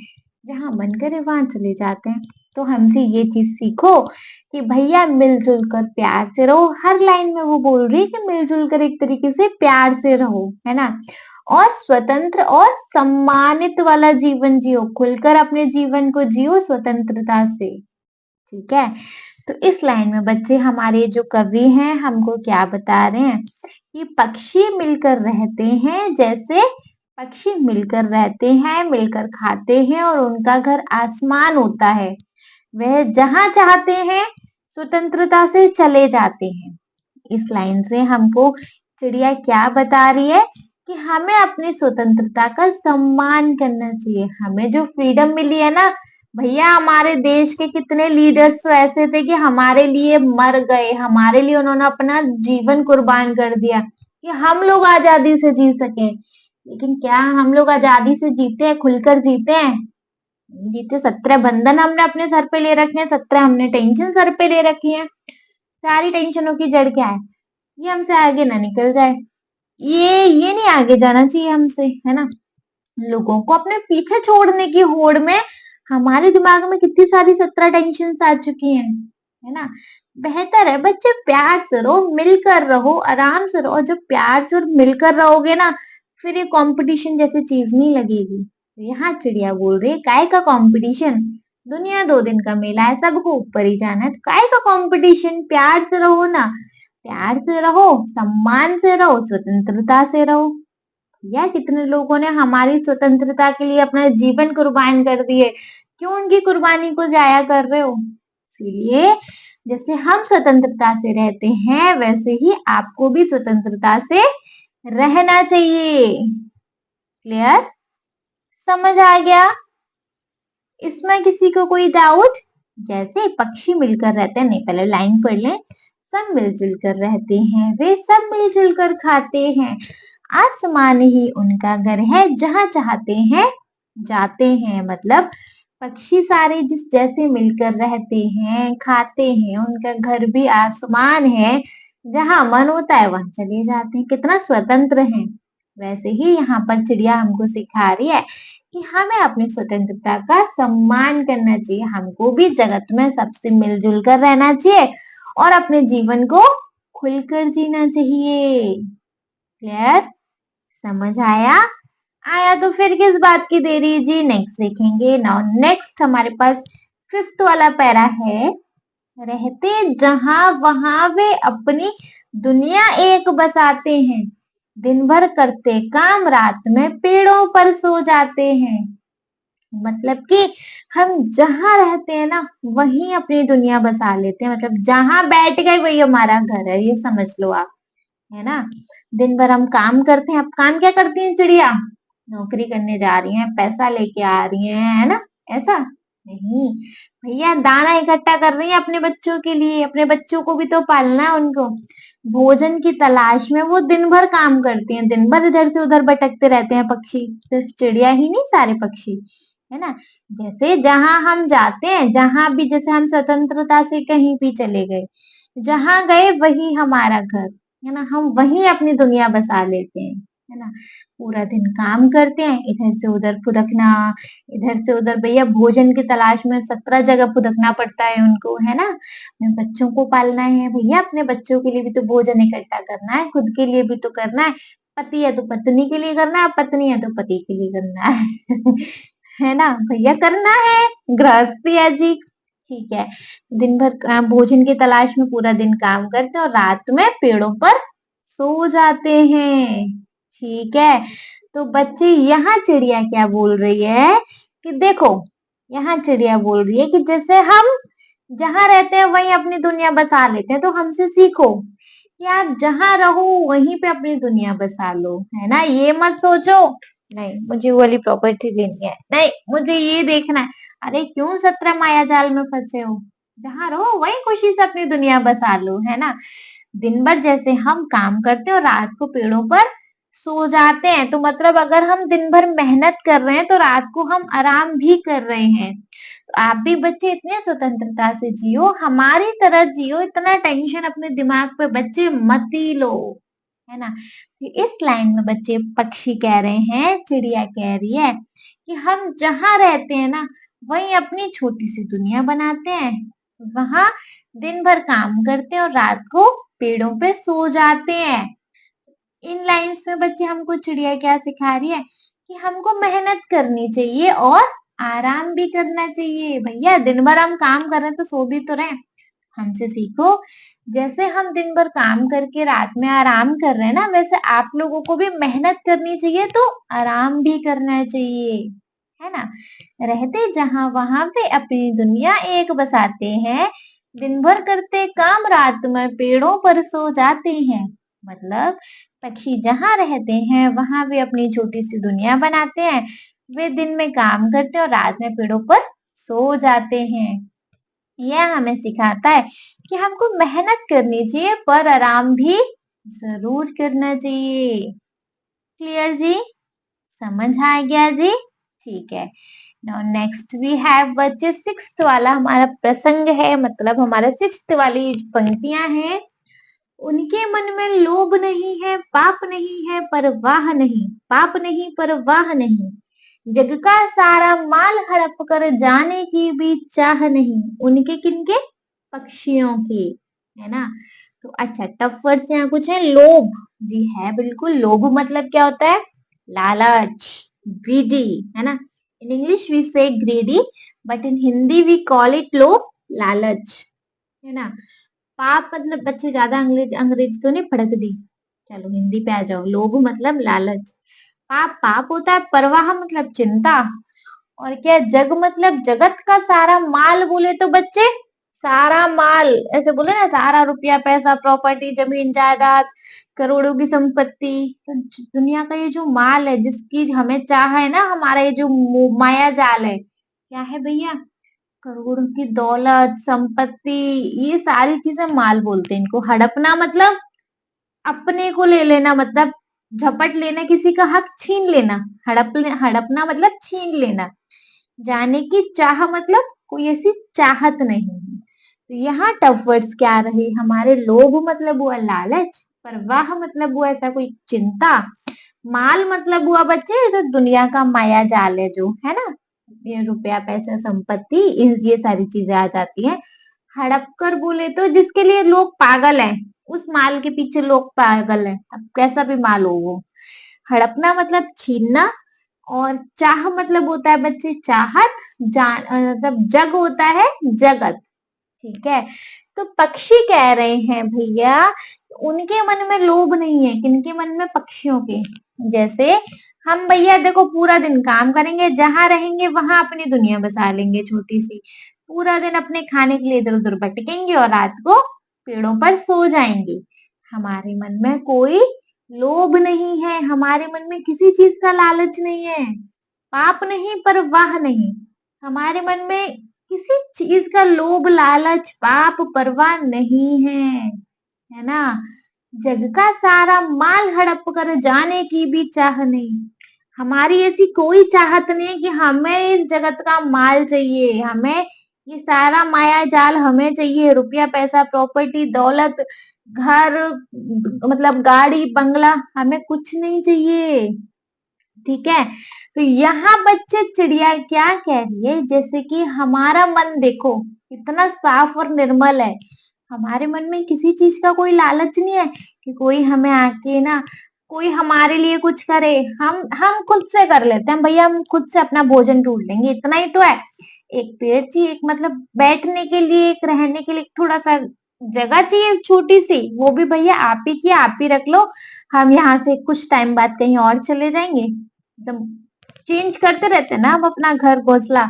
जहां मन करे वहां चले जाते हैं। तो हमसे ये चीज सीखो कि भैया मिलजुल कर प्यार से रहो। हर लाइन में वो बोल रही है कि मिलजुल कर एक तरीके से प्यार से रहो, है ना, और स्वतंत्र और सम्मानित वाला जीवन जियो, खुलकर अपने जीवन को जियो स्वतंत्रता से। ठीक है। तो इस लाइन में बच्चे हमारे जो कवि हैं हमको क्या बता रहे हैं कि पक्षी मिलकर रहते हैं, जैसे पक्षी मिलकर रहते हैं, मिलकर खाते हैं, और उनका घर आसमान होता है, वह जहां चाहते हैं स्वतंत्रता से चले जाते हैं। इस लाइन से हमको चिड़िया क्या बता रही है कि हमें अपनी स्वतंत्रता का सम्मान करना चाहिए। हमें जो फ्रीडम मिली है ना भैया, हमारे देश के कितने लीडर्स तो ऐसे थे कि हमारे लिए मर गए, हमारे लिए उन्होंने अपना जीवन कुर्बान कर दिया कि हम लोग आजादी से जी सके। लेकिन क्या हम लोग आजादी से जीते हैं, खुलकर जीते हैं? जीते। 17 बंधन हमने अपने सर पे ले रखे हैं, 17 हमने टेंशन सर पे ले रखी है। सारी टेंशनों की जड़ क्या है? ये हमसे आगे ना निकल जाए, ये नहीं आगे जाना चाहिए हमसे, है ना। लोगों को अपने पीछे छोड़ने की होड़ में हमारे दिमाग में कितनी सारी 17 टेंशन आ चुकी हैं, है ना। बेहतर है बच्चे प्यार से रहो, मिलकर रहो, आराम से रहो, और जब प्यार से और मिलकर रहोगे ना, फिर ये कंपटीशन जैसी चीज नहीं लगेगी। तो यहाँ चिड़िया बोल रही है, काय का कंपटीशन? दुनिया 2 दिन का मेला है, सबको ऊपर ही जाना है, तो काय का कंपटीशन? प्यार से रहो ना, प्यार से रहो, सम्मान से रहो, स्वतंत्रता से रहो। या कितने लोगों ने हमारी स्वतंत्रता के लिए अपना जीवन कुर्बान कर दिए, क्यों उनकी कुर्बानी को जाया कर रहे हो? इसलिए जैसे हम स्वतंत्रता से रहते हैं, वैसे ही आपको भी स्वतंत्रता से रहना चाहिए। क्लियर? समझ आ गया? इसमें किसी को कोई डाउट? जैसे पक्षी मिलकर रहते हैं, नहीं पहले लाइन पढ़ लें। सब मिलजुल कर रहते हैं, वे सब मिलजुल कर खाते हैं, आसमान ही उनका घर है, जहां चाहते हैं जाते हैं। मतलब पक्षी सारे जिस जैसे मिलकर रहते हैं, खाते हैं, उनका घर भी आसमान है, जहां मन होता है वहां चले जाते हैं, कितना स्वतंत्र हैं। वैसे ही यहाँ पर चिड़िया हमको सिखा रही है कि हमें अपनी स्वतंत्रता का सम्मान करना चाहिए, हमको भी जगत में सबसे मिलजुल कर रहना चाहिए, और अपने जीवन को खुलकर जीना चाहिए। क्लियर? समझ आया? आया तो फिर किस बात की देरी है जी, नेक्स्ट देखेंगे। नाउ नेक्स्ट हमारे पास 5th वाला पैरा है, रहते जहां वहां वे अपनी दुनिया एक बसाते हैं, दिन भर करते काम, रात में पेड़ों पर सो जाते हैं। मतलब कि हम जहां रहते हैं ना वहीं अपनी दुनिया बसा लेते हैं, मतलब जहां बैठ गए वही हमारा घर है, ये समझ लो आप, है ना। दिन भर हम काम करते हैं। अब काम क्या करती हैं चिड़िया? नौकरी करने जा रही हैं, पैसा लेके आ रही हैं, है ना, ऐसा। नहीं, भैया दाना इकट्ठा कर रही है अपने बच्चों के लिए, अपने बच्चों को भी तो पालना है उनको। भोजन की तलाश में वो दिन भर काम करती हैं, दिन भर इधर से उधर भटकते रहते हैं पक्षी, सिर्फ चिड़िया ही नहीं सारे पक्षी, है ना। जैसे जहां हम जाते हैं, जहां भी जैसे हम स्वतंत्रता से कहीं भी चले गए, जहां गए वही हमारा घर, है ना, हम वहीं अपनी दुनिया बसा लेते हैं, है ना। पूरा दिन काम करते हैं, इधर से उधर फुदकना, इधर से उधर, भैया भोजन की तलाश में 17 जगह फुदकना पड़ता है उनको, है ना। अपने बच्चों को पालना है भैया, अपने बच्चों के लिए भी तो भोजन इकट्ठा करना है, खुद के लिए भी तो करना है। पति है तो पत्नी के लिए करना है, पत्नी है तो पति के लिए करना है है ना भैया, करना है, गृहस्थी है जी। ठीक है, दिन भर भोजन की तलाश में पूरा दिन काम करते हैं और रात में पेड़ों पर सो जाते हैं। ठीक है, तो बच्चे यहाँ चिड़िया क्या बोल रही है कि देखो, यहाँ चिड़िया बोल रही है कि जैसे हम जहाँ रहते हैं वहीं अपनी दुनिया बसा लेते हैं, तो हमसे सीखो कि आप जहाँ रहो वहीं पे अपनी दुनिया बसा लो, है ना। ये मत सोचो नहीं मुझे वो वाली प्रॉपर्टी लेनी है, नहीं मुझे ये देखना है। अरे क्यों 17 माया जाल में फंसे हो, जहाँ रहो वहीं खुशी से अपनी दुनिया बसा लो, है ना। दिन भर जैसे हम काम करते हैं और रात को पेड़ों पर सो जाते हैं, तो मतलब अगर हम दिन भर मेहनत कर रहे हैं तो रात को हम आराम भी कर रहे हैं। तो आप भी बच्चे इतने स्वतंत्रता से जियो, हमारी तरह जियो, इतना टेंशन अपने दिमाग पे बच्चे मत ही लो, है ना। तो इस लाइन में बच्चे, पक्षी कह रहे हैं, चिड़िया कह रही है कि हम जहाँ रहते हैं ना वहीं अपनी छोटी सी दुनिया बनाते हैं, वहां दिन भर काम करते हैं और रात को पेड़ों पे सो जाते हैं। इन लाइंस में बच्चे हमको चिड़िया क्या सिखा रही है कि हमको मेहनत करनी चाहिए और आराम भी करना चाहिए। भैया दिन भर हम काम कर रहे हैं तो सो भी तो रहे हैं, हमसे सीखो। जैसे हम दिन भर काम करके रात में आराम कर रहे हैं ना, वैसे आप लोगों को भी मेहनत करनी चाहिए तो आराम भी करना चाहिए, है ना। रहते जहां वहां पे अपनी दुनिया एक बसाते हैं, दिन भर करते काम, रात में पेड़ों पर सो जाते हैं। मतलब पक्षी जहाँ रहते हैं वहां वे अपनी छोटी सी दुनिया बनाते हैं, वे दिन में काम करते हैं और रात में पेड़ों पर सो जाते हैं। यह हमें सिखाता है कि हमको मेहनत करनी चाहिए पर आराम भी जरूर करना चाहिए। क्लियर जी, समझ आ गया जी। ठीक है, नाउ नेक्स्ट वी हैव बच्चे सिक्स्थ वाला हमारा प्रसंग है, मतलब हमारा सिक्स्थ वाली पंक्तियां हैं। उनके मन में लोभ नहीं है, पाप नहीं है, परवाह नहीं, पाप नहीं परवाह नहीं, जग का सारा माल हड़प कर जाने की भी चाह नहीं, उनके किनके, पक्षियों की, है ना। तो अच्छा टफ वर्ड्स यहाँ कुछ है, लोभ, जी है बिल्कुल, लोभ मतलब क्या होता है, लालच, ग्रीडी, है ना। In English we say greedy, but in Hindi we call it लोभ, लालच, है ना। पाप मतलब, बच्चे ज्यादा अंग्रेज अंग्रेज तो नहीं पढ़क दी, चलो हिंदी पे आ जाओ। लोभ मतलब लालच, पाप पाप होता है, परवाह मतलब चिंता, और क्या जग मतलब जगत का सारा माल, बोले तो बच्चे सारा माल, ऐसे बोले ना, सारा रुपया पैसा प्रॉपर्टी जमीन जायदाद करोड़ों की संपत्ति, तो दुनिया का ये जो माल है जिसकी हमें चाह है ना, हमारा ये जो माया जाल है, क्या है भैया, करोड़ों की दौलत संपत्ति, ये सारी चीजें माल बोलते हैं इनको। हड़पना मतलब अपने को ले लेना, मतलब झपट लेना, किसी का हक छीन लेना, हड़पना मतलब छीन लेना। जाने की चाह मतलब कोई ऐसी चाहत नहीं है। तो यहाँ टफ वर्ड्स क्या रहे हमारे, लोभ मतलब हुआ लालच, परवाह मतलब हुआ ऐसा कोई चिंता, माल मतलब हुआ बच्चे जो दुनिया का माया जाल है जो, है ना, ये रुपया पैसा संपत्ति, ये सारी चीजें आ जाती हैं। हड़प कर बोले तो जिसके लिए लोग पागल हैं, उस माल के पीछे लोग पागल हैं, अब कैसा भी माल हो वो। हड़पना मतलब छीनना, और चाह मतलब होता है बच्चे चाहत, मतलब जग होता है जगत, ठीक है। तो पक्षी कह रहे हैं भैया, उनके मन में लोभ नहीं है, किनके मन में, पक्षियों के। जैसे हम भैया देखो पूरा दिन काम करेंगे, जहां रहेंगे वहां अपनी दुनिया बसा लेंगे छोटी सी, पूरा दिन अपने खाने के लिए इधर उधर भटकेंगे और रात को पेड़ों पर सो जाएंगे। हमारे मन में कोई लोभ नहीं है, हमारे मन में किसी चीज का लालच नहीं है, पाप नहीं परवाह नहीं, हमारे मन में किसी चीज का लोभ लालच पाप परवाह नहीं है ना। जग का सारा माल हड़प कर जाने की भी चाह नहीं। हमारी ऐसी कोई चाहत नहीं है कि हमें इस जगत का माल चाहिए, हमें ये सारा माया जाल हमें चाहिए, रुपया पैसा प्रॉपर्टी दौलत घर मतलब गाड़ी बंगला हमें कुछ नहीं चाहिए। ठीक है, तो यहाँ बच्चे चिड़िया क्या कह रही है, जैसे कि हमारा मन देखो कितना साफ और निर्मल है। हमारे मन में किसी चीज का कोई लालच नहीं है कि कोई हमें आके ना कोई हमारे लिए कुछ करे। हम खुद से कर लेते हैं भैया, हम खुद से अपना भोजन ढूंढ लेंगे, इतना ही तो है। एक पेड़ चाहिए, एक मतलब बैठने के लिए, एक रहने के लिए थोड़ा सा जगह चाहिए छोटी सी, वो भी भैया आप ही की आप ही रख लो। हम यहाँ से कुछ टाइम बाद कहीं और चले जाएंगे, एकदम चेंज करते रहते हैं ना हम अपना घर घोंसला।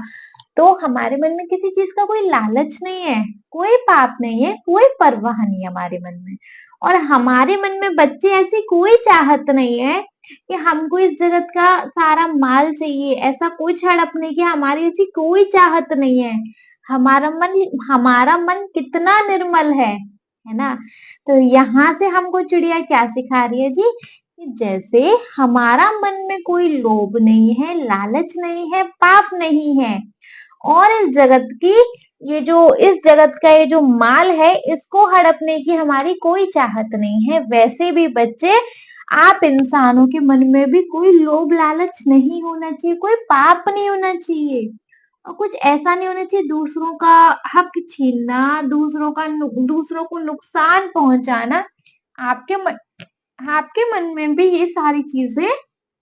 तो हमारे मन में किसी चीज का कोई लालच नहीं है, कोई पाप नहीं है, कोई परवाह नहीं है हमारे मन में। और हमारे मन में बच्चे ऐसी कोई चाहत नहीं है कि हमको इस जगत का सारा माल चाहिए, ऐसा कुछ हड़प नहीं कि हमारी ऐसी कोई चाहत नहीं है। हमारा मन कितना निर्मल है ना। तो यहाँ से हमको चिड़िया क्या सिखा रही है जी, कि जैसे हमारा मन में कोई लोभ नहीं है, लालच नहीं है, पाप नहीं है, और इस जगत का ये जो माल है इसको हड़पने की हमारी कोई चाहत नहीं है, वैसे भी बच्चे आप इंसानों के मन में भी कोई लोभ लालच नहीं होना चाहिए, कोई पाप नहीं होना चाहिए, और कुछ ऐसा नहीं होना चाहिए दूसरों का हक छीनना, दूसरों को नुकसान पहुंचाना। आपके मन आपके मन में भी ये सारी चीजें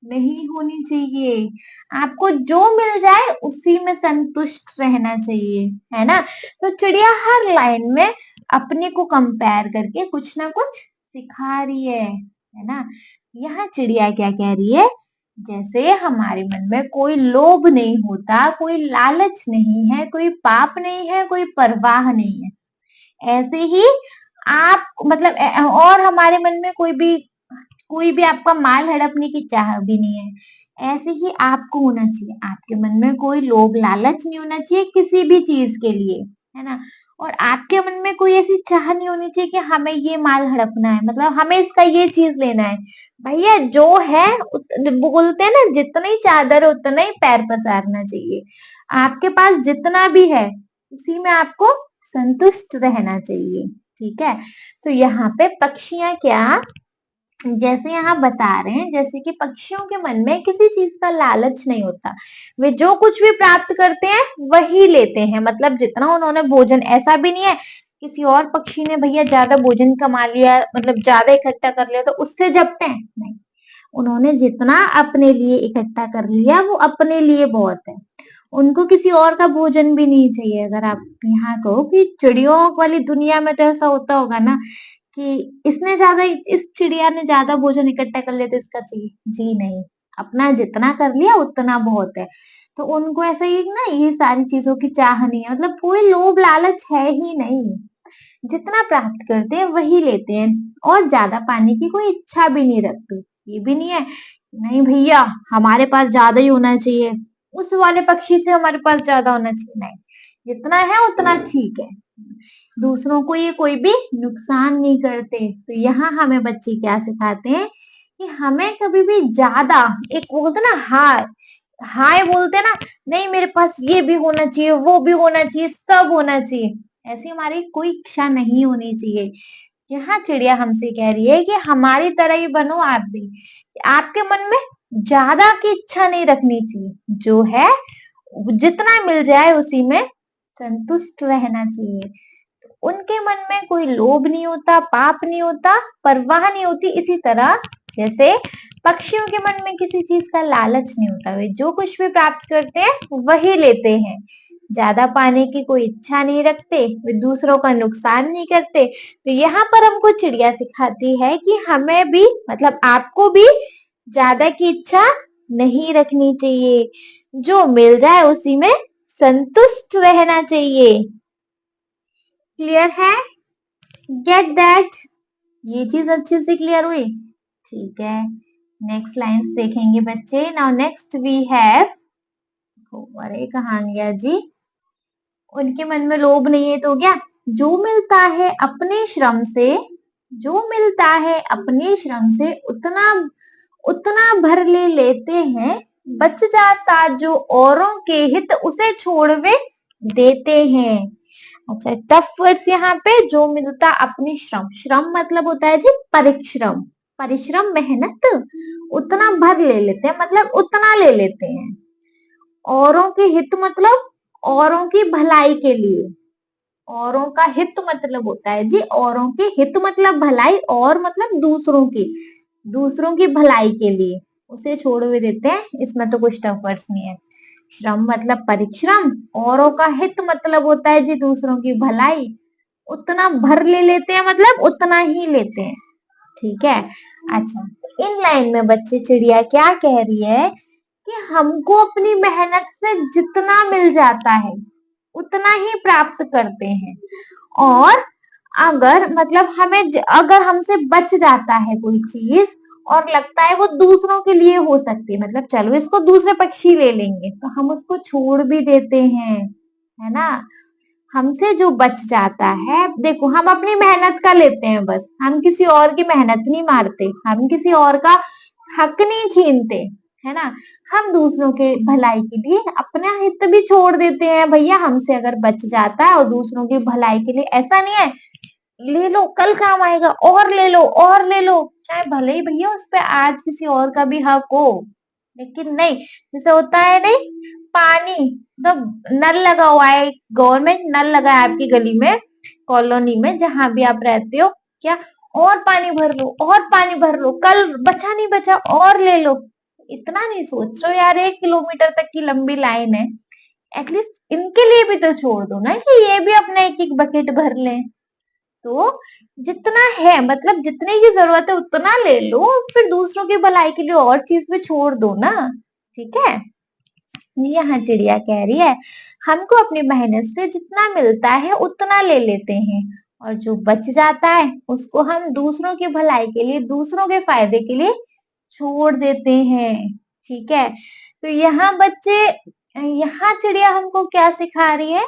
नहीं होनी चाहिए। आपको जो मिल जाए उसी में संतुष्ट रहना चाहिए, है ना। तो चिड़िया हर लाइन में अपने को कंपेयर करके कुछ ना कुछ सिखा रही है ना। यहाँ चिड़िया क्या कह रही है, जैसे हमारे मन में कोई लोभ नहीं होता, कोई लालच नहीं है, कोई पाप नहीं है, कोई परवाह नहीं है, ऐसे ही आप मतलब और हमारे मन में कोई भी आपका माल हड़पने की चाह भी नहीं है, ऐसे ही आपको होना चाहिए। आपके मन में कोई लोभ लालच नहीं होना चाहिए किसी भी चीज के लिए, है ना। और आपके मन में कोई ऐसी चाह नहीं होनी चाहिए कि हमें ये माल हड़पना है, मतलब हमें इसका ये चीज लेना है। भैया जो है बोलते हैं ना, जितनी चादर उतना ही पैर पसारना चाहिए। आपके पास जितना भी है उसी में आपको संतुष्ट रहना चाहिए। ठीक है, तो यहाँ पे पक्षियां क्या जैसे यहाँ बता रहे हैं, जैसे कि पक्षियों के मन में किसी चीज का लालच नहीं होता, वे जो कुछ भी प्राप्त करते हैं वही लेते हैं, मतलब जितना उन्होंने भोजन, ऐसा भी नहीं है किसी और पक्षी ने भैया ज्यादा भोजन कमा लिया, मतलब ज्यादा इकट्ठा कर लिया तो उससे जपते हैं, नहीं। उन्होंने जितना अपने लिए इकट्ठा कर लिया वो अपने लिए बहुत है, उनको किसी और का भोजन भी नहीं चाहिए। अगर आप यहाँ कहो कि चिड़ियों वाली दुनिया में तो ऐसा होता होगा ना कि इस चिड़िया ने ज्यादा भोजन इकट्ठा कर लिया तो इसका चाहिए, जी नहीं, अपना जितना कर लिया उतना बहुत है। तो उनको ऐसा ही ना, ये सारी चीजों की चाह नहीं है, मतलब कोई लोभ लालच है ही नहीं, जितना प्राप्त करते हैं वही लेते हैं, और ज्यादा पाने की कोई इच्छा भी नहीं रखते। ये भी नहीं है नहीं भैया हमारे पास ज्यादा ही होना चाहिए, उस वाले पक्षी से हमारे पास ज्यादा होना चाहिए, नहीं, जितना है उतना ठीक है। दूसरों को ये कोई भी नुकसान नहीं करते। तो यहाँ हमें बच्चे क्या सिखाते हैं कि हमें कभी भी ज्यादा, एक बोलते ना हाय हाय बोलते ना, नहीं मेरे पास ये भी होना चाहिए, वो भी होना चाहिए, सब होना चाहिए, ऐसी हमारी कोई इच्छा नहीं होनी चाहिए। यहाँ चिड़िया हमसे कह रही है कि हमारी तरह ही बनो आप भी, कि आपके मन में ज्यादा की इच्छा नहीं रखनी चाहिए, जो है जितना मिल जाए उसी में संतुष्ट रहना चाहिए। उनके मन में कोई लोभ नहीं होता, पाप नहीं होता, परवाह नहीं होती। इसी तरह जैसे पक्षियों के मन में किसी चीज का लालच नहीं होता, वे जो कुछ भी प्राप्त करते हैं वही लेते हैं, ज्यादा पाने की कोई इच्छा नहीं रखते, वे दूसरों का नुकसान नहीं करते। तो यहाँ पर हमको चिड़िया सिखाती है कि हमें भी मतलब आपको भी ज्यादा की इच्छा नहीं रखनी चाहिए, जो मिल जाए उसी में संतुष्ट रहना चाहिए। क्लियर है, गेट दैट, ये चीज अच्छे से क्लियर हुई। ठीक है, नेक्स्ट लाइंस देखेंगे बच्चे। नाउ नेक्स्ट वी हैव अरे कहाँ गया जी? उनके मन में लोभ नहीं है तो क्या? जो मिलता है अपने श्रम से, जो मिलता है अपने श्रम से उतना उतना भर ले लेते हैं, बच जाता जो औरों के हित उसे छोड़वे देते हैं। अच्छा, टफ वर्ड्स यहाँ पे, जो मिलता अपनी श्रम, श्रम मतलब होता है जी परिश्रम, परिश्रम मेहनत, उतना भर ले लेते हैं मतलब उतना ले लेते हैं। औरों के हित मतलब औरों की भलाई के लिए, औरों का हित मतलब होता है जी औरों के हित मतलब भलाई, और मतलब दूसरों की, दूसरों की भलाई के लिए उसे छोड़ हुए देते हैं। इसमें तो कुछ टफ वर्ड्स नहीं है। श्रम मतलब परिश्रम, औरों का हित मतलब होता है जी दूसरों की भलाई, उतना भर ले लेते हैं मतलब उतना ही लेते हैं। ठीक है। अच्छा, इन लाइन में बच्चे चिड़िया क्या कह रही है कि हमको अपनी मेहनत से जितना मिल जाता है उतना ही प्राप्त करते हैं, और अगर मतलब अगर हमसे बच जाता है कोई चीज और लगता है वो दूसरों के लिए हो सकती है, मतलब चलो इसको दूसरे पक्षी ले लेंगे, तो हम उसको छोड़ भी देते हैं, है ना। हमसे जो बच जाता है, देखो हम अपनी मेहनत का लेते हैं बस, हम किसी और की मेहनत नहीं मारते, हम किसी और का हक नहीं छीनते, है ना। हम दूसरों के भलाई के लिए अपना हित भी छोड़ देते हैं भैया, हमसे अगर बच जाता है और दूसरों की भलाई के लिए, ऐसा नहीं है ले लो कल काम आएगा और ले लो और ले लो, चाहे भले ही भैया उस पे आज किसी और का भी हक हो, लेकिन नहीं। जैसे होता है नहीं, पानी, तो नल लगा हुआ है, गवर्नमेंट नल लगा है आपकी गली में, कॉलोनी में, जहां भी आप रहते हो, क्या और पानी भर लो और पानी भर लो, कल बचा नहीं बचा और ले लो। इतना नहीं सोच रहे हो यार, 1 किलोमीटर तक की लंबी लाइन है, एटलीस्ट इनके लिए भी तो छोड़ दो ना कि ये भी अपना एक एक बकेट भर लें। तो जितना है मतलब जितने की जरूरत है उतना ले लो, फिर दूसरों की भलाई के लिए और चीज भी छोड़ दो ना। ठीक है। यहाँ चिड़िया कह रही है हमको अपनी मेहनत से जितना मिलता है उतना ले लेते हैं, और जो बच जाता है उसको हम दूसरों की भलाई के लिए, दूसरों के फायदे के लिए छोड़ देते हैं। ठीक है। तो यहाँ चिड़िया हमको क्या सिखा रही है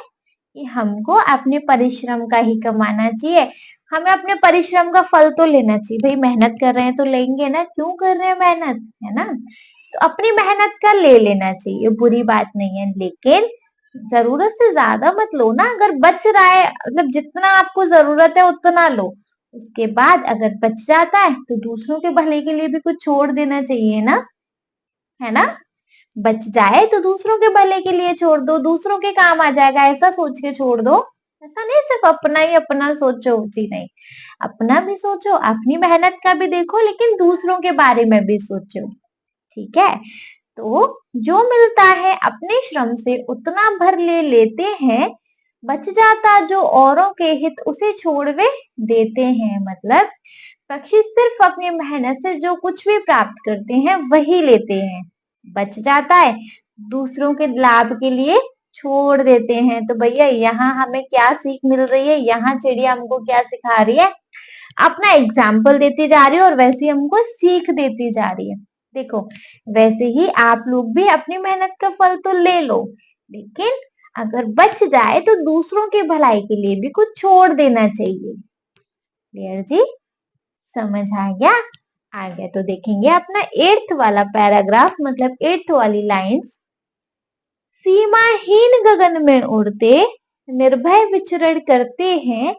कि हमको अपने परिश्रम का ही कमाना चाहिए, हमें अपने परिश्रम का फल तो लेना चाहिए भाई, मेहनत कर रहे हैं तो लेंगे ना, क्यों कर रहे हैं मेहनत, है ना। तो अपनी मेहनत का ले लेना चाहिए, बुरी बात नहीं है, लेकिन जरूरत से ज्यादा मत लो ना, अगर बच रहा है मतलब जितना आपको जरूरत है उतना लो, उसके बाद अगर बच जाता है तो दूसरों के भले के लिए भी कुछ छोड़ देना चाहिए ना, है ना। बच जाए तो दूसरों के भले के लिए छोड़ दो, दूसरों के काम आ जाएगा ऐसा सोच के छोड़ दो। ऐसा नहीं सिर्फ अपना ही अपना सोचो जी, नहीं, अपना भी सोचो, अपनी मेहनत का भी देखो, लेकिन दूसरों के बारे में भी सोचो। ठीक है। तो जो मिलता है अपने श्रम से उतना भर ले लेते हैं, बच जाता जो औरों के हित उसे छोड़वे देते हैं, मतलब पक्षी सिर्फ अपनी मेहनत से जो कुछ भी प्राप्त करते हैं वही लेते हैं, बच जाता है दूसरों के लाभ के लिए छोड़ देते हैं। तो भैया यहाँ हमें क्या सीख मिल रही है, यहाँ चिड़िया हमको क्या सिखा रही है, अपना एग्जाम्पल देती जा रही है और वैसे ही हमको सीख देती जा रही है। देखो, वैसे ही आप लोग भी अपनी मेहनत का फल तो ले लो, लेकिन अगर बच जाए तो दूसरों की भलाई के लिए भी कुछ छोड़ देना चाहिए। क्लियर जी? समझ आ गया? आ गया तो देखेंगे अपना 8th वाला पैराग्राफ, मतलब 8th वाली लाइंस। सीमाहीन गगन में उड़ते निर्भय विचरण करते हैं,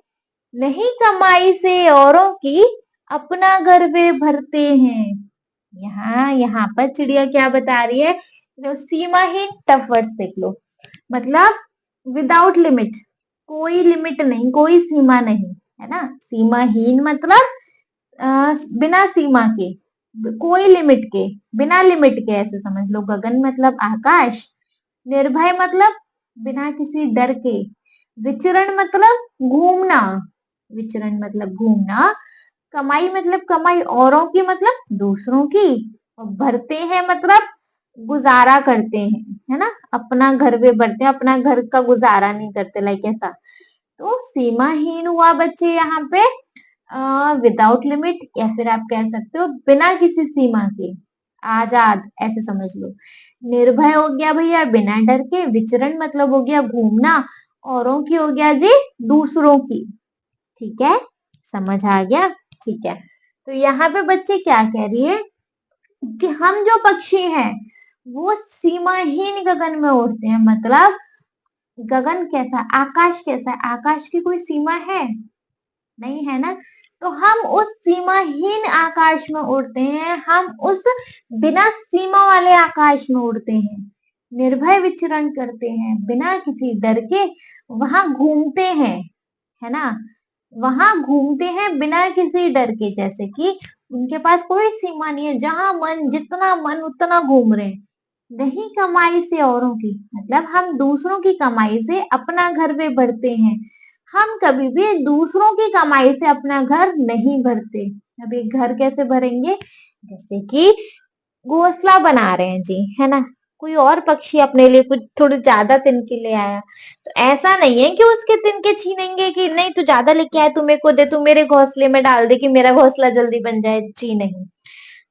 नहीं कमाई से औरों की अपना घर वे भरते हैं। यहाँ पर चिड़िया क्या बता रही है, तो सीमाहीन, टफ वर्ड्स देख लो, मतलब विदाउट लिमिट, कोई लिमिट नहीं, कोई सीमा नहीं, है ना। सीमाहीन मतलब बिना सीमा के, कोई लिमिट के, बिना लिमिट के, ऐसे समझ लो। गगन मतलब आकाश, निर्भय मतलब बिना किसी डर के, विचरण मतलब घूमना, विचरण मतलब घूमना, कमाई मतलब कमाई औरों की मतलब दूसरों की, और भरते हैं मतलब गुजारा करते हैं, है ना, अपना घर वे भरते हैं, अपना घर का गुजारा नहीं करते, लाइक ऐसा। तो सीमाहीन हुआ बच्चे यहाँ पे विदाउट लिमिट, या फिर आप कह सकते हो बिना किसी सीमा के, आजाद ऐसे समझ लो। निर्भय हो गया भैया बिना डर के, विचरण मतलब हो गया घूमना, औरों की हो गया जी दूसरों की। ठीक है, समझ आ गया। ठीक है, तो यहाँ पे बच्चे क्या कह रही है कि हम जो पक्षी हैं वो सीमाहीन गगन में उड़ते हैं। मतलब गगन कैसा, आकाश कैसा है, आकाश की कोई सीमा है नहीं, है ना। तो हम उस सीमाहीन आकाश में उड़ते हैं, हम उस बिना सीमा वाले आकाश में उड़ते हैं, निर्भय विचरण करते हैं, बिना किसी डर के वहां घूमते हैं, है ना। वहां घूमते हैं बिना किसी डर के, जैसे कि उनके पास कोई सीमा नहीं है, जहां मन जितना मन उतना घूम रहे हैं। नहीं कमाई से औरों की, मतलब हम दूसरों की कमाई से अपना घर में भरते हैं। हम कभी भी दूसरों की कमाई से अपना घर नहीं भरते। अब एक घर कैसे भरेंगे, जैसे कि घोंसला बना रहे हैं जी, है ना। कोई और पक्षी अपने लिए कुछ थोड़े ज्यादा तिनके ले आया, तो ऐसा नहीं है कि उसके तिनके छीनेंगे कि नहीं तू ज्यादा लेके आया, तू मेरे को दे, तू मेरे घोंसले में डाल दे कि मेरा घोंसला जल्दी बन जाए। जी नहीं,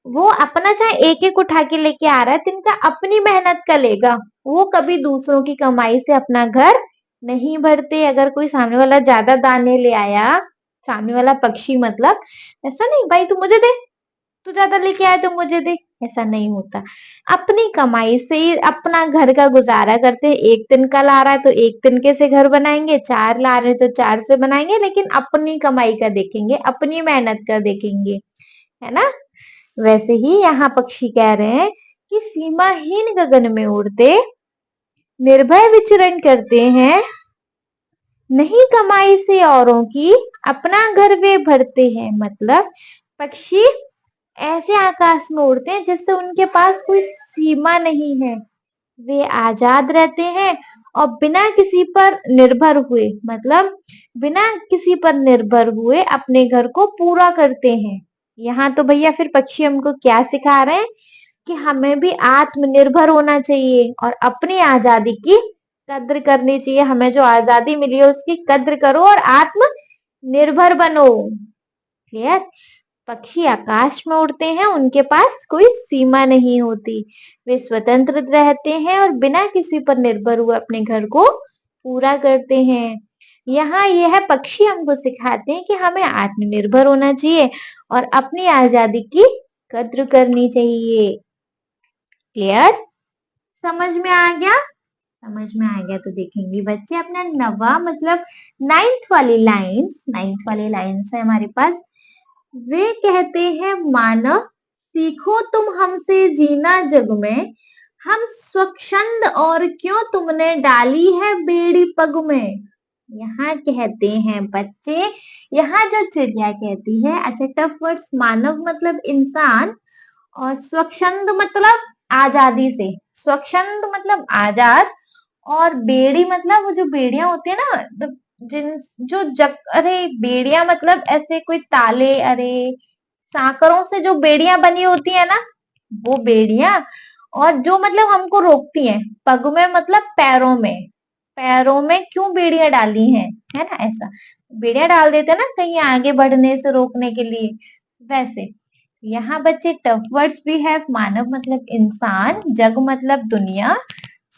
वो अपना चाहे एक एक उठा के लेके आ रहा है, तिनका अपनी मेहनत का लेगा। वो कभी दूसरों की कमाई से अपना घर नहीं भरते। अगर कोई सामने वाला ज्यादा दाने ले आया, सामने वाला पक्षी मतलब, ऐसा नहीं भाई तू मुझे दे, तू ज्यादा लेके आया तो मुझे दे, ऐसा नहीं होता। अपनी कमाई से ही अपना घर का गुजारा करते हैं। एक तिनका ला रहा है तो एक तिनके से घर बनाएंगे, चार ला रहे हैं तो चार से बनाएंगे, लेकिन अपनी कमाई का देखेंगे, अपनी मेहनत का देखेंगे, है ना। वैसे ही यहाँ पक्षी कह रहे हैं कि सीमाहीन गगन में उड़ते, निर्भय विचरण करते हैं, नहीं कमाई से औरों की, अपना घर वे भरते हैं। मतलब पक्षी ऐसे आकाश में उड़ते हैं जिससे उनके पास कोई सीमा नहीं है, वे आजाद रहते हैं और बिना किसी पर निर्भर हुए, मतलब बिना किसी पर निर्भर हुए अपने घर को पूरा करते हैं। यहाँ तो भैया फिर पक्षी हमको क्या सिखा रहे हैं कि हमें भी आत्मनिर्भर होना चाहिए और अपनी आजादी की कद्र करनी चाहिए। हमें जो आजादी मिली है उसकी कद्र करो और आत्मनिर्भर बनो। क्लियर। पक्षी आकाश में उड़ते हैं, उनके पास कोई सीमा नहीं होती, वे स्वतंत्र रहते हैं और बिना किसी पर निर्भर हुए अपने घर को पूरा करते हैं। यहाँ यह पक्षी हमको सिखाते हैं कि हमें आत्मनिर्भर होना चाहिए और अपनी आजादी की कद्र करनी चाहिए। क्लियर, समझ में आ गया। समझ में आ गया तो देखेंगे बच्चे अपना नवा मतलब नाइन्थ वाली लाइन्स है हमारे पास। वे कहते हैं मानव सीखो तुम हमसे जीना जग में, हम स्वच्छंद और क्यों तुमने डाली है बेड़ी पग में। यहाँ कहते हैं बच्चे, यहाँ जो चिड़िया कहती है, अच्छा टफ वर्ड्स, मानव मतलब इंसान और स्वच्छंद मतलब आजादी से, स्वच्छंद मतलब आजाद, और बेड़ी मतलब वो जो बेड़ियां होती है ना, जिन जो अरे बेड़ियां मतलब ऐसे कोई ताले, अरे साकरों से जो बेड़ियां बनी होती है ना, वो बेड़ियां, और जो मतलब हमको रोकती हैं, पग में मतलब पैरों में, पैरों में क्यों बेड़ियां डाली हैं, है ना। ऐसा बेड़ियां डाल देते हैं ना कहीं आगे बढ़ने से रोकने के लिए, वैसे यहाँ बच्चे टफ वर्ड्स भी है। मानव मतलब इंसान, जग मतलब दुनिया,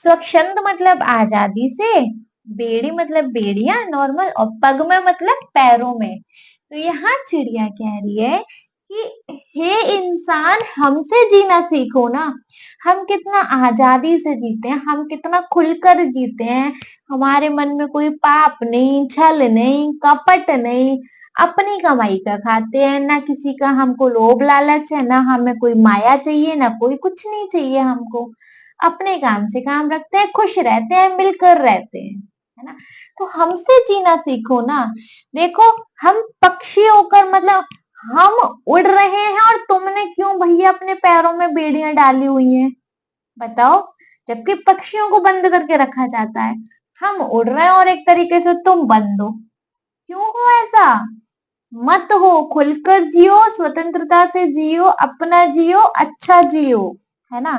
स्वच्छंद मतलब आजादी से, बेड़ी मतलब बेड़िया नॉर्मल, और पग में मतलब पैरों में। तो यहाँ चिड़िया कह रही है कि हे इंसान हमसे जीना सीखो ना, हम कितना आजादी से जीते हैं, हम कितना खुलकर जीते हैं, हमारे मन में कोई पाप नहीं, छल नहीं, कपट नहीं, अपनी कमाई का खाते हैं, ना किसी का हमको लोभ लालच है, ना हमें कोई माया चाहिए, ना कोई कुछ नहीं चाहिए हमको, अपने काम से काम रखते हैं, खुश रहते हैं, मिलकर रहते हैं, है ना। तो हमसे जीना सीखो ना। देखो हम पक्षी होकर मतलब हम उड़ रहे हैं और तुमने क्यों भैया अपने पैरों में बेड़ियां डाली हुई हैं, बताओ। जबकि पक्षियों को बंद करके रखा जाता है, हम उड़ रहे हैं और एक तरीके से तुम बंद हो। क्यों हो ऐसा, मत हो, खुलकर जियो, स्वतंत्रता से जियो, अपना जियो, अच्छा जियो, है ना।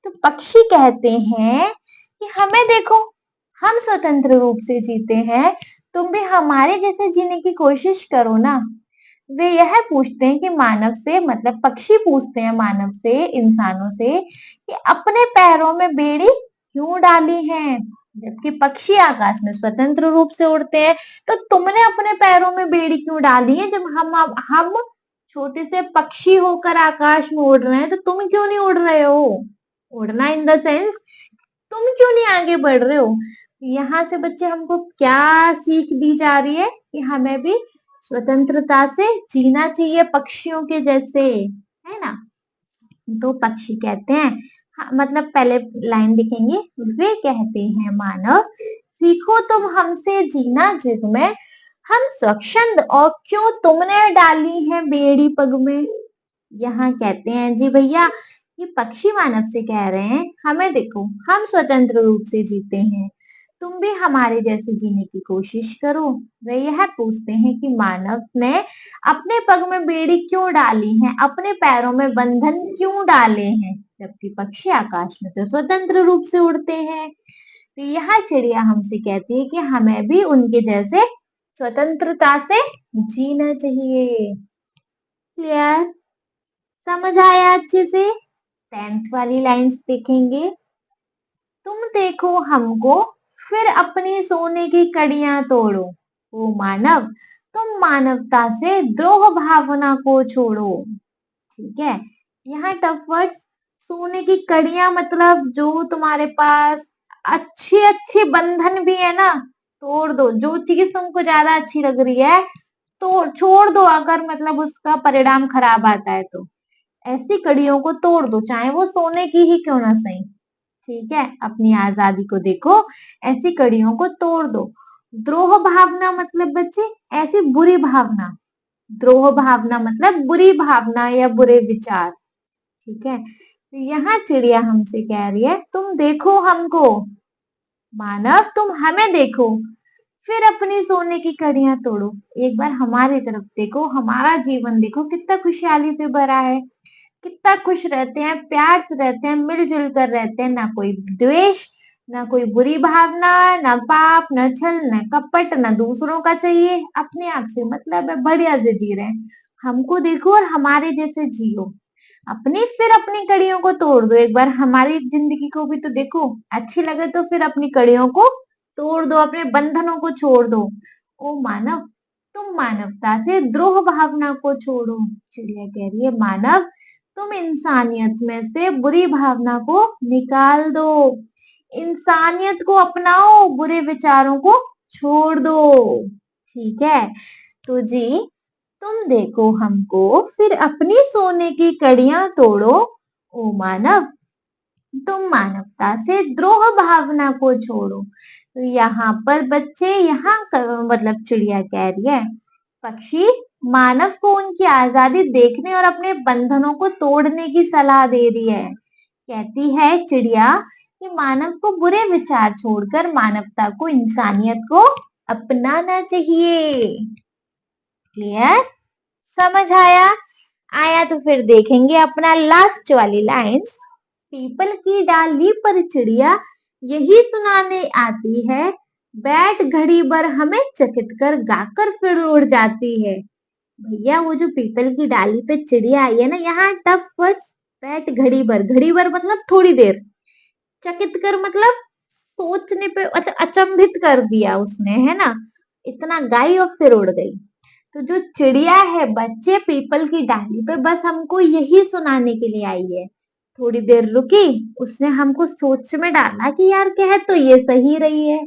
तो पक्षी कहते हैं कि हमें देखो, हम स्वतंत्र रूप से जीते हैं, तुम भी हमारे जैसे जीने की कोशिश करो ना। वे यह पूछते हैं कि मानव से मतलब पक्षी पूछते हैं मानव से इंसानों से कि अपने पैरों में बेड़ी क्यों डाली है, जबकि पक्षी आकाश में स्वतंत्र रूप से उड़ते हैं। तो तुमने अपने पैरों में बेड़ी क्यों डाली है, जब हम छोटे से पक्षी होकर आकाश में उड़ रहे हैं तो तुम क्यों नहीं उड़ रहे हो? उड़ना इन द सेंस तुम क्यों नहीं आगे बढ़ रहे हो? यहाँ से बच्चे हमको क्या सीख दी जा रही है कि हमें भी स्वतंत्रता से जीना चाहिए पक्षियों के जैसे, है ना? तो पक्षी कहते हैं, हाँ, मतलब पहले लाइन दिखेंगे, वे कहते हैं मानव सीखो तुम हमसे जीना जग में, हम स्वच्छंद और क्यों तुमने डाली है बेड़ी पग में। यहाँ कहते हैं जी भैया, ये पक्षी मानव से कह रहे हैं हमें देखो, हम स्वतंत्र रूप से जीते हैं, तुम भी हमारे जैसे जीने की कोशिश करो। वे यह पूछते हैं कि मानव ने अपने पग में बेड़ी क्यों डाली है, अपने पैरों में बंधन क्यों डाले हैं, जबकि पक्षी आकाश में तो स्वतंत्र रूप से उड़ते हैं। तो यह चिड़िया हमसे कहती है कि हमें भी उनके जैसे स्वतंत्रता से जीना चाहिए। क्लियर? समझ आया अच्छे से? 10th वाली लाइंस देखेंगे, तुम देखो हमको फिर अपनी सोने की कड़ियां तोड़ो, ओ मानव तुम मानवता से द्रोह भावना को छोड़ो। ठीक है, यहाँ टफ वर्ड्स, सोने की कड़ियां मतलब जो तुम्हारे पास अच्छे अच्छे बंधन भी है ना, तोड़ दो। जो चीज तुमको ज्यादा अच्छी लग रही है तो छोड़ दो, अगर मतलब उसका परिणाम खराब आता है तो ऐसी कड़ियों को तोड़ दो, चाहे वो सोने की ही क्यों ना सही। ठीक है, अपनी आजादी को देखो, ऐसी कड़ियों को तोड़ दो। द्रोह भावना मतलब बच्चे ऐसी बुरी भावना, द्रोह भावना मतलब बुरी भावना या बुरे विचार। ठीक है, तो यहाँ चिड़िया हमसे कह रही है तुम देखो हमको, मानव तुम हमें देखो, फिर अपनी सोने की कड़ियां तोड़ो। एक बार हमारी तरफ देखो, हमारा जीवन देखो कितना खुशहाली से भरा है, कितना खुश रहते हैं, प्यार से रहते हैं, मिलजुल कर रहते हैं, ना कोई द्वेष, ना कोई बुरी भावना, ना पाप, ना छल, ना कपट, ना दूसरों का चाहिए, अपने आप से मतलब है, बढ़िया से जी रहे हैं। हमको देखो और हमारे जैसे जियो, अपनी फिर अपनी कड़ियों को तोड़ दो। एक बार हमारी जिंदगी को भी तो देखो, अच्छी लगे तो फिर अपनी कड़ियों को तोड़ दो, अपने बंधनों को छोड़ दो। ओ मानव तुम मानवता से द्रोह भावना को छोड़ो। चिड़िया कह रही है मानव तुम इंसानियत में से बुरी भावना को निकाल दो, इंसानियत को अपनाओ, बुरे विचारों को छोड़ दो। ठीक है, तो जी तुम देखो हमको फिर अपनी सोने की कड़ियां तोड़ो, ओ मानव तुम मानवता से द्रोह भावना को छोड़ो। तो यहाँ पर बच्चे यहाँ मतलब चिड़िया कह रही है, पक्षी मानव को उनकी आजादी देखने और अपने बंधनों को तोड़ने की सलाह दे रही है। कहती है चिड़िया कि मानव को बुरे विचार छोड़कर मानवता को, इंसानियत को अपनाना चाहिए। क्लियर? समझ आया? आया तो फिर देखेंगे अपना लास्ट वाली लाइंस, पीपल की डाली पर चिड़िया यही सुनाने आती है, बैठ घड़ी भर हमें चकित कर गाकर फिर उड़ जाती है। भैया वो जो पीपल की डाली पे चिड़िया आई है ना, यहाँ टफ वर्ड्स, बैठ घड़ी भर मतलब थोड़ी देर, चकित कर मतलब सोचने पे अचंभित कर दिया उसने, है ना, इतना गाई और फिर उड़ गई। तो जो चिड़िया है बच्चे पीपल की डाली पे बस हमको यही सुनाने के लिए आई है। थोड़ी देर रुकी, उसने हमको सोच में डाला कि यार कह तो ये सही रही है,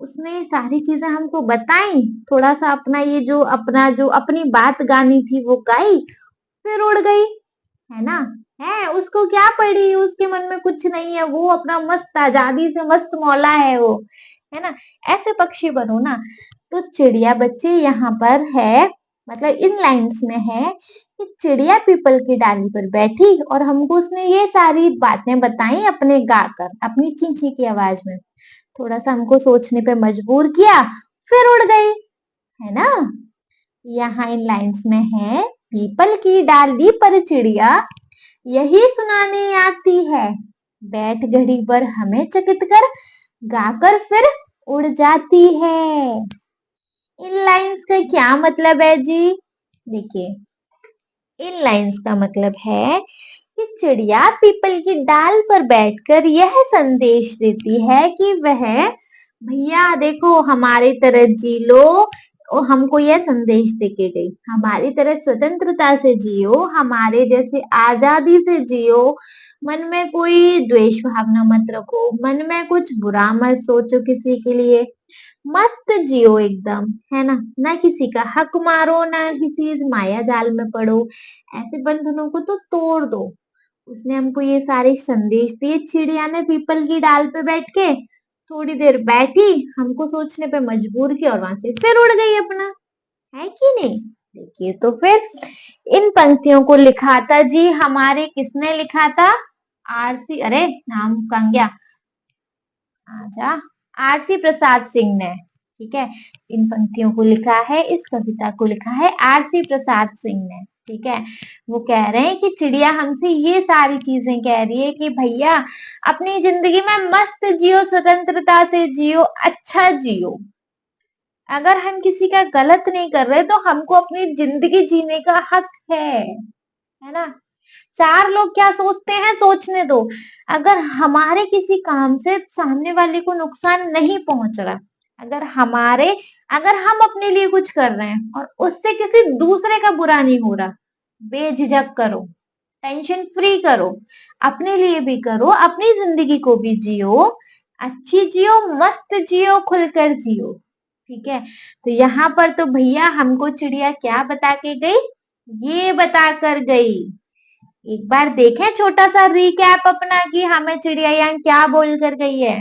उसने सारी चीजें हमको बताई, थोड़ा सा अपना ये जो अपनी बात गानी थी वो गाई, फिर उड़ गई, है ना। है उसको क्या पड़ी, उसके मन में कुछ नहीं है, वो अपना मस्त आजादी से मस्त मौला है वो, है ना। ऐसे पक्षी बनो ना। तो चिड़िया बच्चे यहाँ पर है, मतलब इन लाइंस में है कि चिड़िया पीपल की डाली पर बैठी और हमको उसने ये सारी बातें बताई अपने गाकर, अपनी चींची की आवाज में, थोड़ा सा हमको सोचने पे मजबूर किया, फिर उड़ गई, है ना। यहाँ इन लाइंस में है, पीपल की डाली पर चिड़िया यही सुनाने आती है, बैठ घड़ी पर हमें चकित कर गाकर फिर उड़ जाती है। इन लाइंस का क्या मतलब है जी? देखिए, इन लाइंस का मतलब है कि चिड़िया पीपल की डाल पर बैठकर यह संदेश देती है कि वह भैया देखो हमारी तरह जी लो। और हमको यह संदेश देके गई, हमारी तरह स्वतंत्रता से जियो, हमारे जैसे आजादी से जियो, मन में कोई द्वेष भावना मत रखो, मन में कुछ बुरा मत सोचो किसी के लिए, मस्त जियो एकदम, है ना। ना किसी का हक मारो, ना किसी इस माया जाल में पड़ो, ऐसे बंधनों को तो तोड़ दो। उसने हमको ये सारे संदेश दिए। चिड़िया ने पीपल की डाल पे बैठ के थोड़ी देर बैठी, हमको सोचने पे मजबूर किया और वहां से फिर उड़ गई अपना, है कि नहीं। देखिए तो फिर इन पंक्तियों को लिखा था जी हमारे, किसने लिखा था? आरसी, अरे नाम कहाँ गया, आजा, आरसी प्रसाद सिंह ने। ठीक है, इन पंक्तियों को लिखा है, इस कविता को लिखा है आरसी प्रसाद सिंह ने। ठीक है, वो कह रहे हैं कि चिड़िया हमसे ये सारी चीजें कह रही है कि भैया अपनी जिंदगी में मस्त जियो, स्वतंत्रता से जियो, अच्छा जियो। अगर हम किसी का गलत नहीं कर रहे तो हमको अपनी जिंदगी जीने का हक है ना। चार लोग क्या सोचते हैं सोचने दो। अगर हमारे किसी काम से सामने वाले को नुकसान नहीं पहुंच रहा, अगर हम अपने लिए कुछ कर रहे हैं और उससे किसी दूसरे का बुरा नहीं हो रहा, बेझिझक करो, टेंशन फ्री करो, अपने लिए भी करो, अपनी जिंदगी को भी जियो, अच्छी जियो, मस्त जियो, खुलकर जियो। ठीक है, तो यहाँ पर तो भैया हमको चिड़िया क्या बता के गई, ये बता कर गई। एक बार देखें छोटा सा रिकैप अपना कि हमें चिड़िया यहाँ क्या बोल कर गई है।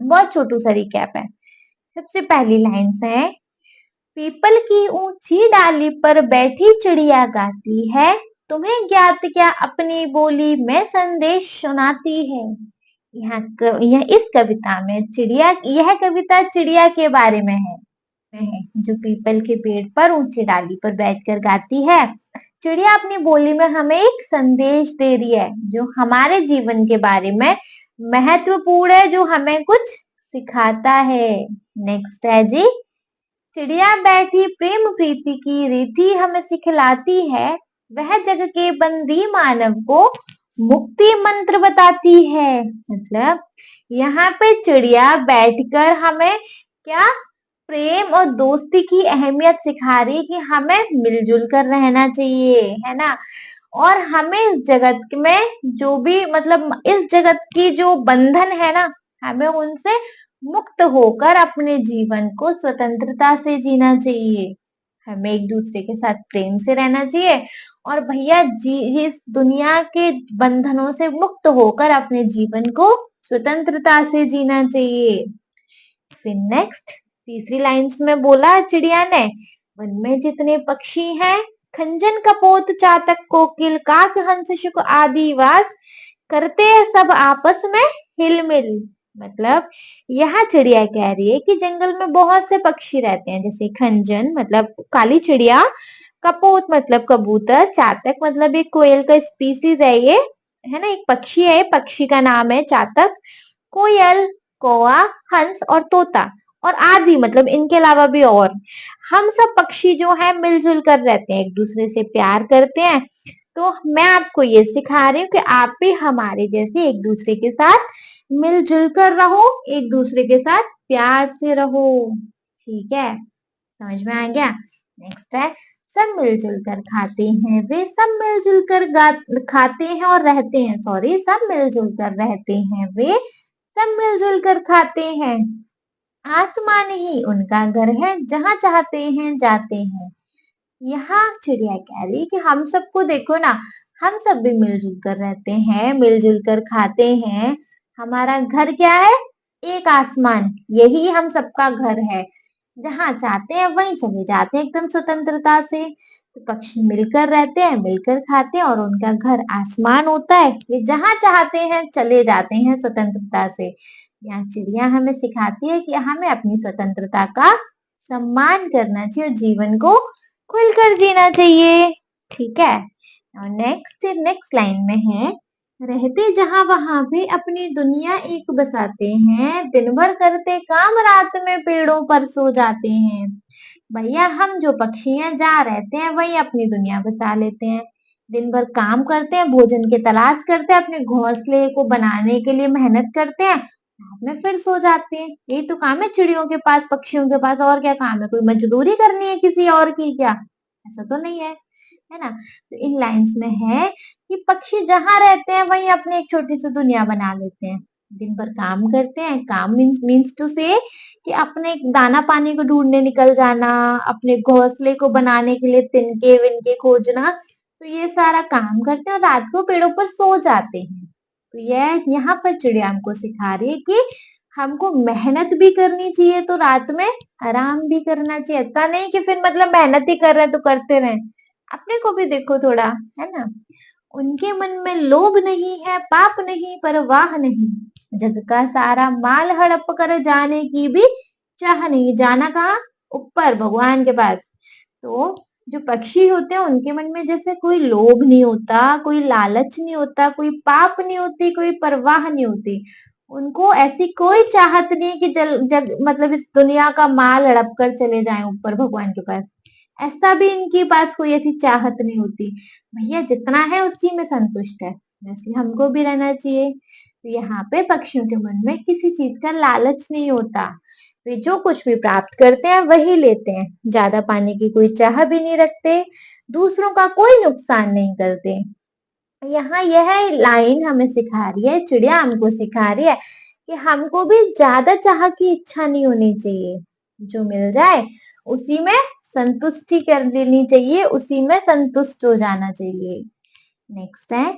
बहुत छोटू सा रिकैप है। सबसे पहली लाइन है, पीपल की ऊंची डाली पर बैठी चिड़िया गाती है, तुम्हें ज्ञात क्या अपनी बोली में संदेश सुनाती है। यह इस कविता में यह कविता चिड़िया के बारे में है, जो पीपल के पेड़ पर ऊंची डाली पर बैठकर गाती है। चिड़िया अपनी बोली में हमें एक संदेश दे रही है जो हमारे जीवन के बारे में महत्वपूर्ण है, जो हमें कुछ सिखाता है। नेक्स्ट है जी, चिड़िया बैठी प्रेम प्रीति की रीति हमें सिखलाती है, वह जग के बंदी मानव को मुक्ति मंत्र बताती है। मतलब यहाँ पे चिड़िया बैठकर हमें क्या, प्रेम और दोस्ती की अहमियत सिखा रही है कि हमें मिलजुल कर रहना चाहिए, है ना। और हमें इस जगत में जो भी मतलब इस जगत की जो बंधन है ना, हमें उनसे मुक्त होकर अपने जीवन को स्वतंत्रता से जीना चाहिए। हमें एक दूसरे के साथ प्रेम से रहना चाहिए और भैया जी इस दुनिया के बंधनों से मुक्त होकर अपने जीवन को स्वतंत्रता से जीना चाहिए। फिर नेक्स्ट तीसरी लाइंस में बोला चिड़िया ने, वन में जितने पक्षी हैं, खंजन कपोत चातक कोकिल काक हंस शुक आदि वास करते हैं सब आपस में हिलमिल। मतलब यहाँ चिड़िया कह रही है कि जंगल में बहुत से पक्षी रहते हैं, जैसे खंजन मतलब काली चिड़िया, कपोत मतलब कबूतर, चातक मतलब एक कोयल का स्पीसीज है ये, है ना, एक पक्षी है, पक्षी का नाम है चातक, कोयल, कौवा, हंस और तोता, और आदि मतलब इनके अलावा भी और। हम सब पक्षी जो है मिलजुल कर रहते हैं, एक दूसरे से प्यार करते हैं। तो मैं आपको ये सिखा रही हूँ कि आप भी हमारे जैसे एक दूसरे के साथ मिलजुल कर रहो, एक दूसरे के साथ प्यार से रहो। ठीक है, समझ में आ गया। नेक्स्ट है, सब मिलजुल कर खाते हैं वे, सब मिलजुल कर खाते हैं और रहते हैं, सॉरी, सब मिलजुल कर रहते हैं वे, सब मिलजुल कर खाते हैं, आसमान ही उनका घर है, जहां चाहते हैं जाते हैं। यहाँ चिड़िया कह रही कि हम सबको देखो ना, हम सब भी मिलजुल कर रहते हैं, मिलजुल कर खाते हैं। हमारा घर क्या है? एक आसमान, यही हम सबका घर है। जहाँ चाहते हैं वहीं चले जाते हैं एकदम स्वतंत्रता से। तो पक्षी मिलकर रहते हैं, मिलकर खाते हैं और उनका घर आसमान होता है, ये जहाँ चाहते हैं चले जाते हैं स्वतंत्रता से। यहाँ चिड़िया हमें सिखाती है कि हमें अपनी स्वतंत्रता का सम्मान करना चाहिए और जीवन को खुलकर जीना चाहिए। ठीक है, और नेक्स्ट लाइन में है, रहते जहां वहां वे अपनी दुनिया एक बसाते हैं, दिन भर करते काम रात में पेड़ों पर सो जाते हैं। भैया हम जो पक्षी हैं जहाँ रहते हैं वही अपनी दुनिया बसा लेते हैं। दिन भर काम करते हैं, भोजन की तलाश करते हैं, अपने घोंसले को बनाने के लिए मेहनत करते हैं, रात में फिर सो जाते हैं। यही तो काम है चिड़ियों के पास, पक्षियों के पास, और क्या काम है? कोई मजदूरी करनी है किसी और की क्या? ऐसा तो नहीं है ना? तो इन लाइन्स में है कि पक्षी जहाँ रहते हैं वहीं अपनी एक छोटी सी दुनिया बना लेते हैं। दिन भर काम करते हैं, काम मीन्स टू से कि अपने दाना पानी को ढूंढने निकल जाना, अपने घोंसले को बनाने के लिए तिनके विनके खोजना, तो ये सारा काम करते हैं और रात को पेड़ों पर सो जाते हैं। तो यह यहाँ पर चिड़िया हमको सिखा रही है कि हमको मेहनत भी करनी चाहिए, तो रात में आराम भी करना चाहिए। ऐसा नहीं कि फिर मतलब मेहनत ही कर रहे हैं तो करते रहें। अपने को भी देखो थोड़ा, है ना? उनके मन में लोभ नहीं है, पाप नहीं, परवाह नहीं। जग का सारा माल हड़प कर जाने की भी चाह नहीं। जाना कहाँ? ऊपर भगवान के पास। तो जो पक्षी होते हैं उनके मन में जैसे कोई लोभ नहीं होता, कोई लालच नहीं होता, कोई पाप नहीं होती, कोई परवाह नहीं होती। उनको ऐसी कोई चाहत नहीं कि जल जग मतलब इस दुनिया का माल हड़प कर चले जाएं ऊपर भगवान के पास। ऐसा भी इनके पास कोई ऐसी चाहत नहीं होती। भैया जितना है उसी में संतुष्ट है, वैसे हमको भी रहना चाहिए। तो यहाँ पे पक्षियों के मन में किसी चीज का लालच नहीं होता। वे जो कुछ भी प्राप्त करते हैं वही लेते हैं, ज्यादा पाने की कोई चाह भी नहीं रखते, दूसरों का कोई नुकसान नहीं करते। यहाँ यह लाइन हमें सिखा रही है, चिड़िया हमको सिखा रही है कि हमको भी ज्यादा चाह की इच्छा नहीं होनी चाहिए। जो मिल जाए उसी में संतुष्टि कर लेनी चाहिए, उसी में संतुष्ट हो जाना चाहिए। नेक्स्ट है,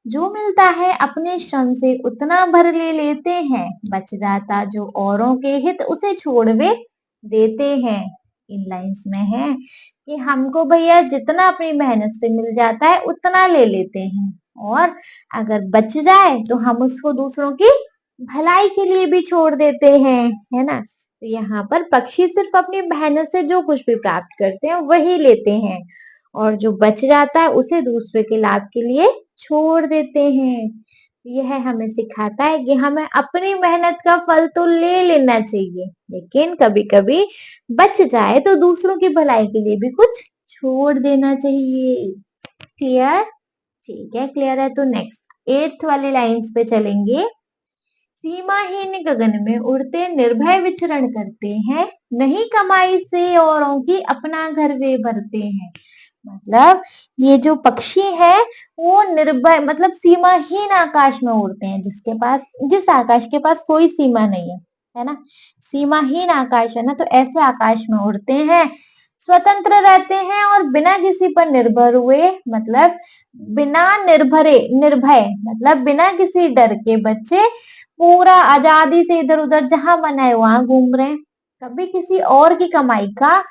जो मिलता है अपने श्रम से उतना भर ले लेते हैं, बच जाता जो औरों के हित उसे छोड़ वे देते हैं। इन लाइंस में है कि हमको भैया जितना अपनी मेहनत से मिल जाता है उतना ले लेते हैं, और अगर बच जाए तो हम उसको दूसरों की भलाई के लिए भी छोड़ देते हैं, है ना? तो यहाँ पर पक्षी सिर्फ अपनी मेहनत से जो कुछ भी प्राप्त करते हैं वही लेते हैं, और जो बच जाता है उसे दूसरे के लाभ के लिए छोड़ देते हैं। यह हमें सिखाता है कि हमें अपनी मेहनत का फल तो ले लेना चाहिए, लेकिन कभी-कभी बच जाए तो दूसरों की भलाई के लिए भी कुछ छोड़ देना चाहिए। क्लियर? ठीक है, क्लियर है तो नेक्स्ट 8th वाली लाइंस पे चलेंगे। सीमाहीन गगन में उड़ते निर्भय विचरण करते हैं, नहीं कमाई से औरों की अपना घर वे भरते हैं। मतलब ये जो पक्षी है वो निर्भय मतलब सीमाहीन आकाश में उड़ते हैं, जिस आकाश के पास कोई सीमा नहीं है ना? सीमाहीन आकाश है ना, तो ऐसे आकाश में उड़ते हैं, स्वतंत्र रहते हैं और बिना किसी पर निर्भर हुए, मतलब बिना निर्भय मतलब बिना किसी डर के बच्चे पूरा आजादी से इधर उधर जहां मन आए वहां घूम रहे हैं। कभी किसी और की कमाई का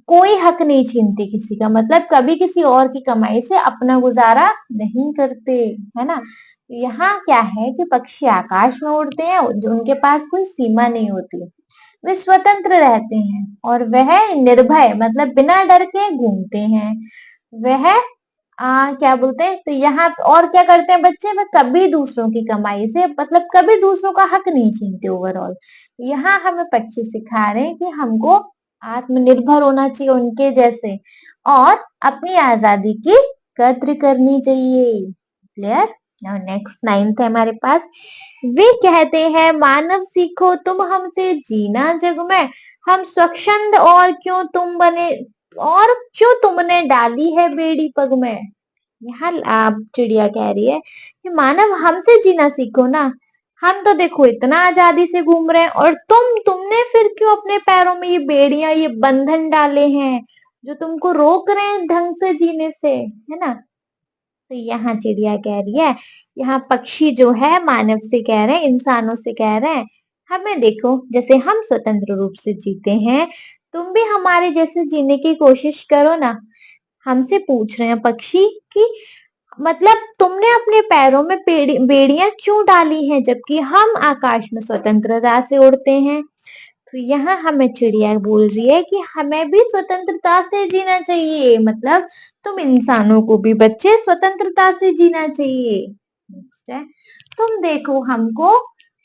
कोई हक नहीं छीनते किसी का, मतलब कभी किसी और की कमाई से अपना गुजारा नहीं करते, है ना? तो यहाँ क्या है कि पक्षी आकाश में उड़ते हैं, जो उनके पास कोई सीमा नहीं होती, वे स्वतंत्र रहते हैं और वह निर्भय मतलब बिना डर के घूमते हैं। वह क्या बोलते हैं, तो यहाँ और क्या करते हैं बच्चे, वह कभी दूसरों की कमाई से मतलब कभी दूसरों का हक नहीं छीनते ओवरऑल। यहाँ हमें पक्षी सिखा रहे हैं कि हमको आत्मनिर्भर होना चाहिए उनके जैसे, और अपनी आजादी की कद्र करनी चाहिए। क्लियर? नाउ नेक्स्ट 9th है हमारे पास। वे कहते हैं मानव सीखो तुम हमसे जीना जग में, हम स्वच्छंद और क्यों तुमने डाली है बेड़ी पग में। यहाँ आप चिड़िया कह रही है कि मानव हमसे जीना सीखो ना, हम तो देखो इतना आजादी से घूम रहे हैं, और तुमने फिर क्यों अपने पैरों में ये बेड़ियां ये बंधन डाले हैं जो तुमको रोक रहे हैं ढंग से जीने से, है ना? तो यहाँ चिड़िया कह रही है, यहाँ पक्षी जो है मानव से कह रहे हैं, इंसानों से कह रहे हैं, हमें देखो जैसे हम स्वतंत्र रूप से जीते हैं, तुम भी हमारे जैसे जीने की कोशिश करो ना। हमसे पूछ रहे हैं पक्षी कि मतलब तुमने अपने पैरों में बेड़ियां क्यों डाली हैं जबकि हम आकाश में स्वतंत्रता से उड़ते हैं। तो यहाँ हमें चिड़िया बोल रही है कि हमें भी स्वतंत्रता से जीना चाहिए, मतलब तुम इंसानों को भी बच्चे स्वतंत्रता से जीना चाहिए। नेक्स्ट है, तुम देखो हमको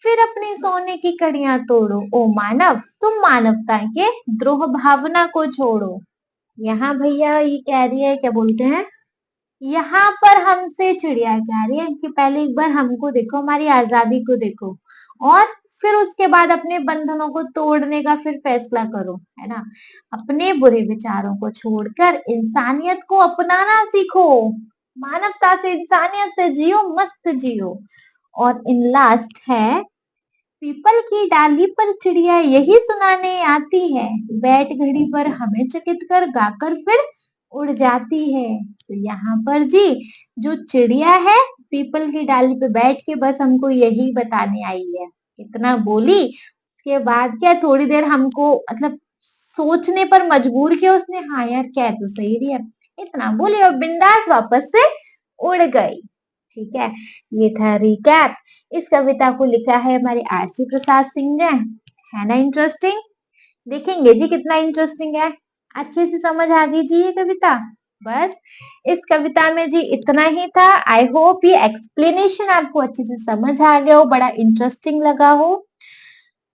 फिर अपनी सोने की कड़ियां तोड़ो ओ मानव, तुम मानवता के द्रोह भावना को छोड़ो। यहाँ भैया ये कह रही है, क्या बोलते हैं, यहाँ पर हमसे चिड़िया कह रही है कि पहले एक बार हमको देखो, हमारी आजादी को देखो, और फिर उसके बाद अपने बंधनों को तोड़ने का फिर फैसला करो, है ना। अपने बुरे विचारों को छोड़कर इंसानियत को अपनाना सीखो, मानवता से, इंसानियत से जियो, मस्त जियो। और इन लास्ट है, पीपल की डाली पर चिड़िया यही सुनाने आती है, बैठ घड़ी पर हमें चकित कर गाकर फिर उड़ जाती है। तो यहाँ पर जी जो चिड़िया है पीपल की डाली पे बैठ के बस हमको यही बताने आई है। इतना बोली, उसके बाद क्या थोड़ी देर हमको मतलब सोचने पर मजबूर किया उसने, हाँ यार कह तो सही रही है, इतना बोली और बिंदास वापस से उड़ गई। ठीक है, ये था रिकैप। इस कविता को लिखा है हमारे आरसी प्रसाद सिंह ने, है ना इंटरेस्टिंग। देखेंगे जी कितना इंटरेस्टिंग है, अच्छे से समझ आ गई जी ये कविता। बस इस कविता में जी इतना ही था। आई होप ये एक्सप्लेनेशन आपको अच्छे से समझ आ गया हो, बड़ा इंटरेस्टिंग लगा हो।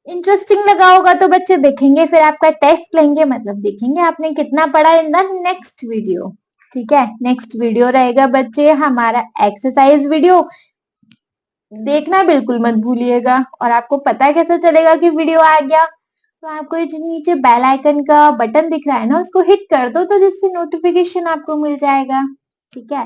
इंटरेस्टिंग लगा होगा तो बच्चे देखेंगे, फिर आपका टेस्ट लेंगे, मतलब देखेंगे आपने कितना पढ़ा इन द नेक्स्ट वीडियो। ठीक है, नेक्स्ट वीडियो रहेगा बच्चे हमारा एक्सरसाइज वीडियो, देखना बिल्कुल मत भूलिएगा। और आपको पता कैसे चलेगा कि वीडियो आ गया, तो आपको ये जो नीचे बेल आइकन का बटन दिख रहा है ना, उसको हिट कर दो, तो जिससे नोटिफिकेशन आपको मिल जाएगा। ठीक है,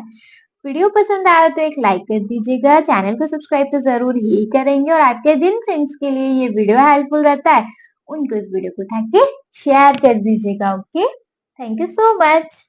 वीडियो पसंद आया तो एक लाइक कर दीजिएगा, चैनल को सब्सक्राइब तो जरूर ही करेंगे, और आपके जिन फ्रेंड्स के लिए ये वीडियो हेल्पफुल रहता है उनको इस वीडियो को उठा के शेयर कर दीजिएगा। Okay, thank you so much.